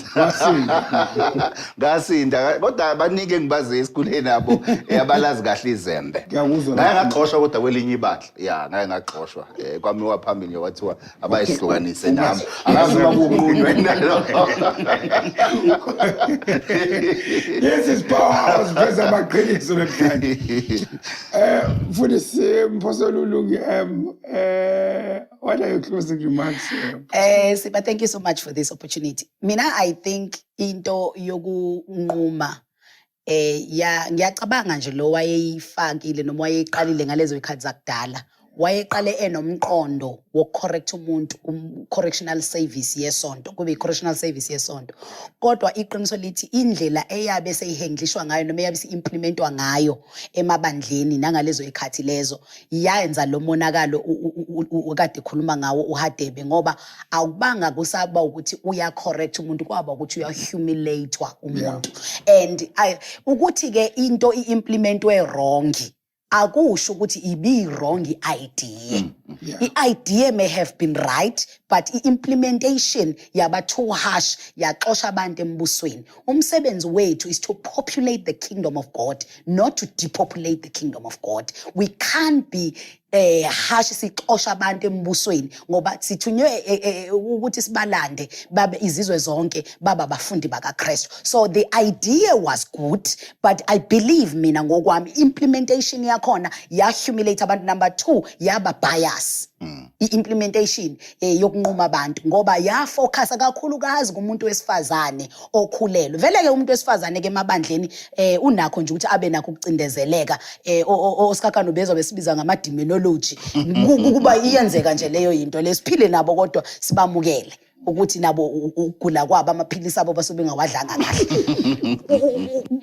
Speaker 2: Ngasinda kodwa abanike engibaze esikoleni nabo abalazi kahle izembe. Ngaqoshwa kodwa kwelinye ibandla. Yeah, ngaqoshwa. Kwami waphambili nje wathiwa abayihlukanise nami. Akazi bakunqunywa endalo.
Speaker 1: Yes, is power. Siveza amaqiniso lemhlanje. For the Mphosolo Lungi, what are your closing remarks?
Speaker 3: Siba, thank you so much for this opportunity. Mina, I think into yokunquma ngiyacabanga nje lo wayeyifakile noma wayeyiqalile ngalezo ikhathi zakudala. Wayeqale enomqondo wokucorrect umuntu correctional service yesonto kube i-correctional service yesonto, kodwa iqiniso lithi indlela eyabe seyihandlishwa ngayo noma eyabe implementwa ngayo emabandleni nangalezo ikhathi lezo yayenza lo monakalo ukade khuluma ngawo uHadebe, ngoba awubanga kusaba ukuthi uya correct umuntu, kwaba ukuthi uya humiliatewa umuntu. And ukuthi ke into implementwe wrong akusho ukuthi ibi wrong idea. I-idea may have been right, but i-implementation yaba too harsh, yaxosha abantu embusweni. Umsebenzi wethu is to populate the kingdom of God, not to depopulate the kingdom of God. We can't be harsh sixosha abantu embusweni ngoba sithunywe ukuthi sibalande babe izizwe zonke baba bafundi bakaKristu. So the idea was good, but I believe mina ngokwami implementation yakhona ya humiliate abantu. Number 2, yaba bias. I-implementation yokunquma abantu ngoba ya focus kakhulukazi kumuntu wesifazane okhulelwe. Vele ke umuntu wesifazane ke emabandleni unakho nje ukuthi abe nakho ukucindezeleka. OSkhakhane bezobe sibiza ngama demonology. Kuba iyenzeka nje leyo into lesiphile nabo, kodwa sibamukele ukuthi nabo ukugula kwabo amaphilisi abo basobe ngawadlanga kahle.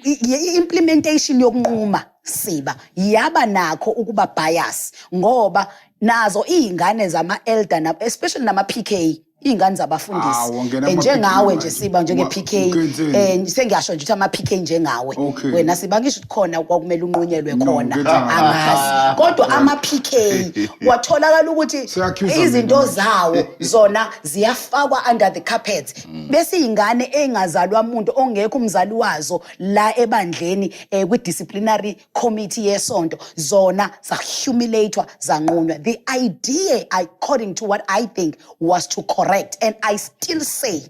Speaker 3: I-implementation yokunquma siba yaba nakho ukuba bias ngoba nazo izingane zama elder especially nama PK iy'ngane zabafundisi
Speaker 1: Awu, ngena ama-PK
Speaker 3: njengawe nje
Speaker 1: manje.
Speaker 3: Siba njenge-PK
Speaker 1: Uqinisile.
Speaker 3: sengiyasho nje ukuthi ama-PK njengawe
Speaker 1: Okay.
Speaker 3: wena Siba ngisho ukuthi khona kwakumele unqunyelwe
Speaker 1: No,
Speaker 3: khona
Speaker 1: ngenza ngathi.
Speaker 3: angazi kodwa ama-PK kwatholakala ukuthi
Speaker 1: Seyaccuse
Speaker 3: izinto
Speaker 1: mina manje.
Speaker 3: zawo zona ziyafakwa under the carpet bese iy'ngane engazalwa muntu ongekho umzali wazo la ebandleni kwi-disciplinary committee yesonto zona zahumiliatwa zanqunywa. The idea, according to what I think, was to correct, and I still say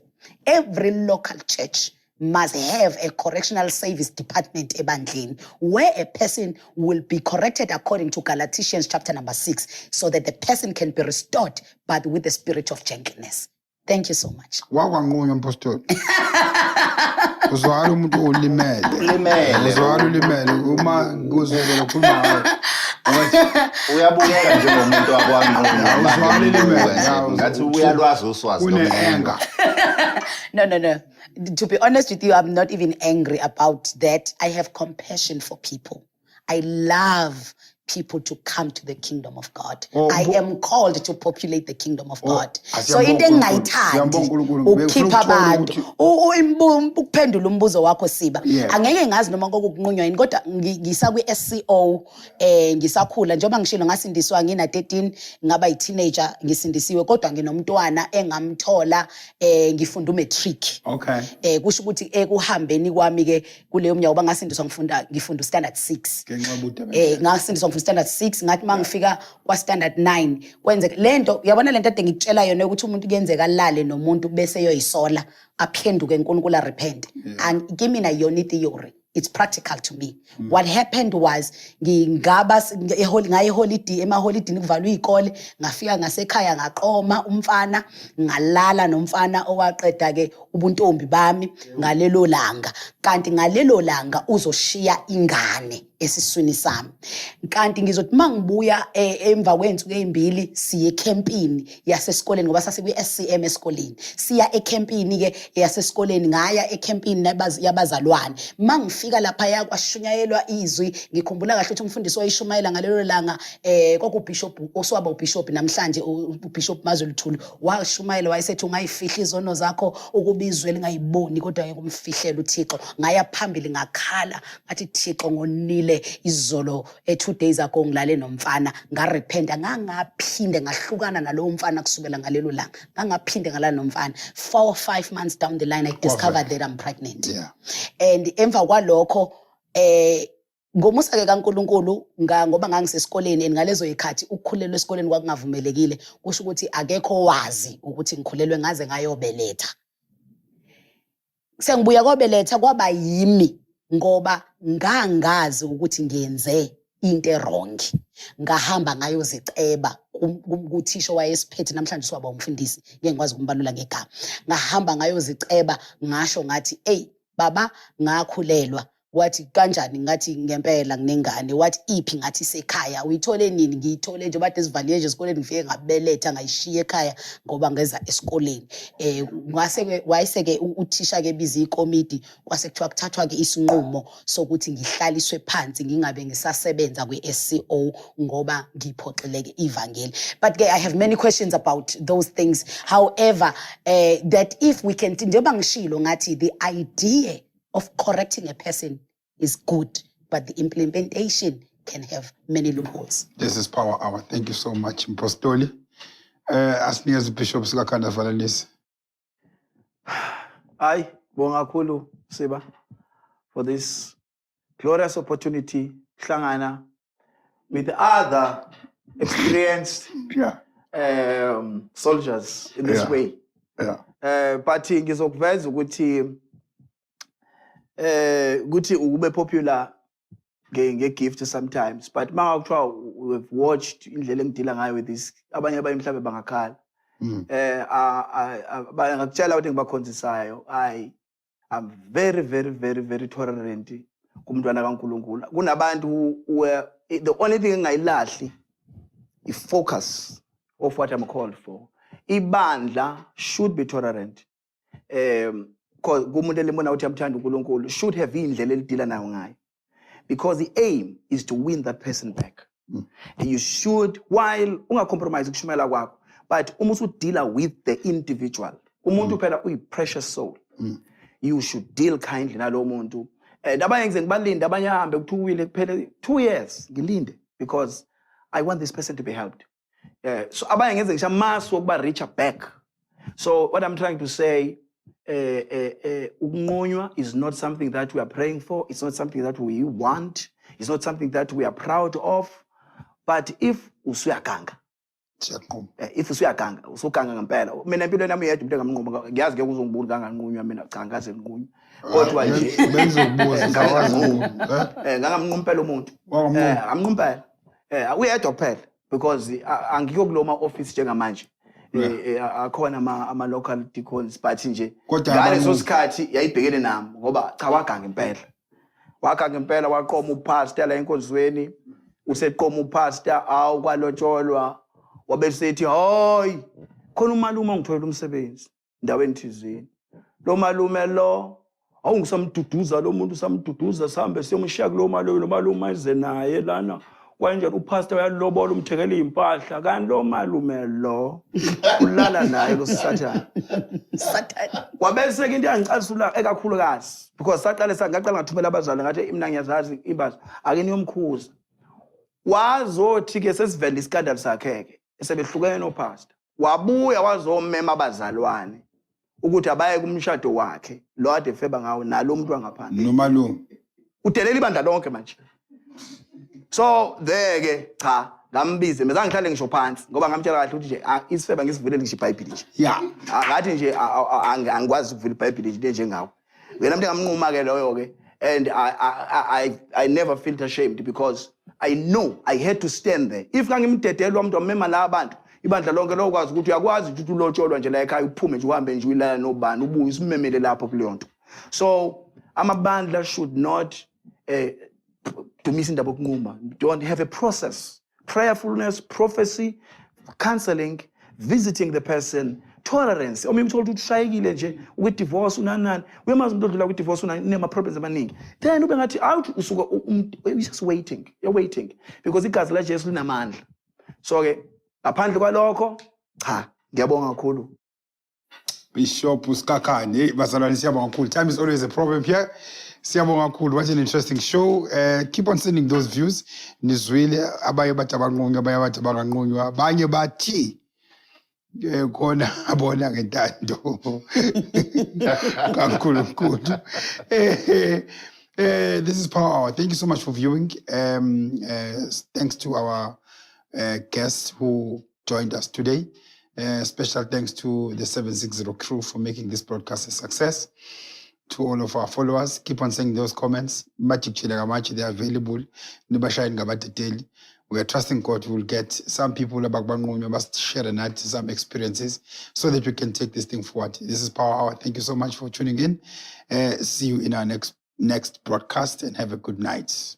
Speaker 3: every local church must have a correctional service department ebandleni where a person will be corrected according to Galatians chapter number 6 so that the person can be restored but with the spirit of gentleness. Thank you so much.
Speaker 1: Wakwanqunywa mpostoli. Uzwala umuntu olimele.
Speaker 2: Ulimele.
Speaker 1: Uzwala ulimele uma kuzwela ukhuluma ngayo.
Speaker 2: Uyabukeka njengomuntu wakwanqunywa.
Speaker 1: Uzwala ulimele.
Speaker 2: Ngathi uyalwazi uswazi
Speaker 1: Une-anger.
Speaker 3: No. To be honest with you, I'm not even angry about that. I have compassion for people. I love people to come to the kingdom of God. I am called to populate the kingdom of God. So into engayithandi ukukhipha abantu ukuphendula umbuzo wakho Siba. Angeke ngazi noma kokunqunywa yini kodwa ngisa kwi-SCO ngisakhula njengoba ngishilo ngasindiswa ngina 13 ngaba yi-teenager ngisindisiwe kodwa nginomntwana engamthola ngifunda umatric.
Speaker 1: Okay.
Speaker 3: Kusho ukuthi ekuhambeni kwami ke kuleyo mnyaka oba ngasindiswa ngifunda standard 6. Ngasindiswa standard 6 ngathi mangifika kwa standard 9 kwenzeka lento yabona lento ade ngikutshela yona ukuthi umuntu kuyenzeka alale nomuntu bese yoyisola aphenduke uNkulunkulu repent and give me na yona theory. It's practical to me. What happened was ngingaba holiday emaholidini kuvalwa izikole ngafika ngasekhaya ngaqoma umfana ngalala nomfana owaqeda ke ubuntombi bami ngalelo langa kanti ngalelo langa uzoshiya ingane esiswini sami kanti ngizothi mangibuya emva kwensuku ezimbili siye ecampini yasesikoleni ngoba sasikwi SCM esikoleni siya ecampini ke yasesikoleni ngaya ecampini yabazalwane mangifika lapha yakwashunyayelwa izwi ngikhumbula kahle ukuthi umfundisi wayishumayela ngalelo langa kokubishop oswaba ubishop namhlanje ubishop Mazuluthulu washumayela wayesethi ungayifihla izono zakho ukubizwe lingayiboni kodwa ngeke umfihlela uThixo ngaya phambili ngakhala ngathi Thixo ngonile izolo 2 days ago ngilale nomfana ngarepenta ngangaphinde ngahlukana nalowo mfana kusukela ngalelo langa ngangaphinde ngalala nomfana 4 or 5 months down the line I discovered that I'm pregnant. And emva kwalokho ngomusa ke kaNkuluNkulu ngoba ngangisesikoleni ngalezo ikhathi ukukhulelwa esikoleni kwakungavumelekile kusho ukuthi akekho wazi ukuthi ngikhulelwe ngaze ngayobeletha. Sengibuya kobeletha kwaba yimi ngoba ngangazi ukuthi ngiyenze into wrong ngahamba ngayoziceba kuthisha wayesiphethe namhlanje swaba umfundisi ngeke ngikwazi kumbalula ngegama ngahamba ngayoziceba ngasho ngathi hey baba ngakhulelwa wathi kanjani ngathi ngempela nginengane wathi iphi ngathi sekhaya uyithole nini ngiyithole nje bade sivaliye nje esikoleni ngifike ngabeletha ngayishiya ekhaya ngoba ngeza esikoleni ngase wayeseke uthisha ke biza ikomiti kwase kuthiwa kuthathwa ke isinqumo sokuthi ngihlaliswe phansi ngingabe ngisasebenza kwi-SCO ngoba ngiphoxeleke ivangeli. But I have many questions about those things. However, that if we can njengoba ngishilo ngathi the idea of correcting a person is good, but the implementation can have many loopholes.
Speaker 1: This is Power Hour. Thank you so much, Mpostoli. As Bishop Skhakhane Valanisi.
Speaker 4: Ayi, bonga kakhulu Siba for this glorious opportunity hlangana with other experienced soldiers in this way. But ngizokuveza ukuthi ukuthi ube popular nge-gift sometimes but mangakuthiwa we've watched indlela engidila ngayo with this abanye mhlawumbe bangakhala bangakutshela ukuthi ngibakhonzisayo I'm very very very very tolerant kumntwana kaNkuluNkulu kunabantu the only thing engayilahli i-focus of what I'm called for. Ibandla should be tolerant because kumuntu elibona ukuthi amthanda uNkulunkulu should have indlela elidila nayo ngayo because the aim is to win that person back. And you should while ungacompromise ukushumayela kwakho But umuntu deal with the individual. Umuntu phela uyi-precious soul. You should deal kindly nalo muntu. And abanye ngize ngibalinde abanye ahambe kuthiwile kuphela 2 years ngilinde because I want this person to be helped. So abanye ngize ngisha mass wokuba reach back. So what I'm trying to say, ukunqunywa is not something that we are praying for. It's not something that we want. It's not something that we are proud of. But if usuyaganga, if usuyaganga, usuganga ngempela. Mina empilweni yami yedwa into engamnquma. Ngiyazi ngeke uzongibuza kanganqunywa mina cha ngaze ngiqunywa. Kodwa nje
Speaker 1: benzokubuza
Speaker 4: ngangamnquma impela umuntu. Amnquma impela. Uyedwa kuphela because angikho kuloma office njengamanje. Akhona ama local deacons but nje ngaleso sikhathi yayibhekene nami ngoba cha waganga impela. Waganga impela waqoma upastor la enkonzweni. Useqoma upastor awukwalotsholwa wabesethi hayi khona umalume ongitholela umsebenzi endaweni thizini. Lo malume lo awungisamduduza lo muntu samduduza sihambe siyomshiya kulo malume ize naye lana kanjani upastor uyalobola umthekela impahla kanti lo malume lo ulala naye lo Sathane. Wabese ke into yangicalusula ekakhulukazi because ngaqala ngathumela abazali ngathi mina ngiyazazi imbaza ake niyomkhuza. Wazothi ke sesivela iskandal sakhe ke esebehlukene nopastor. Wabuya wazomema abazalwane ukuthi abaye kumshado wakhe lo ade feba ngawo nalo umuntu wangaphandle.
Speaker 1: Nomalume.
Speaker 4: Udelela ibandla lonke manje. So there ke cha ngambize meza ngihlale ngisho phansi ngoba ngamtshela kahle ukuthi nje isifeba ngisivulele ngisho iBhayibheli nje.
Speaker 1: Yeah.
Speaker 4: Ngathi nje angikwazi ukuvula iBhayibheli nje njengawo. Wena mntu ngamnquma ke loyo ke and I never felt ashamed because I know I had to stand there. If ngangimdedelwa umuntu wamema la abantu ibandla lonke lokwazi ukuthi uyakwazi ukuthi ulotsholwa nje la ekhaya uphume nje uhambe nje uyilala nobani ubuye usimemele lapho kuleyo nto. So amabandla should not dumisa indaba yokunquma. Don't have a process. Prayerfulness, prophecy, counseling, visiting the person, tolerance. Omunye umuntu ukuthi ushayekile nje with divorce unanani. Uyamazi umuntu odlula with divorce unama problems amaningi. Then ube ngathi out usuka you're just waiting. You're waiting because igazi la Jesu linamandla. So ke ngaphandle kwalokho cha ngiyabonga kakhulu.
Speaker 1: Bishop Skhakhane, bazalwane siyabonga kakhulu. Time is always a problem here. Siyabonga kakhulu. What an interesting show. Keep on sending those views. Zweli abaye bathi abanqonywa abaye bathi abanqonywa abanye bathi khona abona ngentando. Kakhulu kakhulu. This is Power Hour. Thank you so much for viewing. Thanks to our guests who joined us today. Special thanks to the 760 crew for making this broadcast a success. To all of our followers, keep on sending those comments. They are available. We are trusting God will get some people must share and some experiences so that we can take this thing forward. This is Power Hour. Thank you so much for tuning in. See you in our next broadcast and have a good night.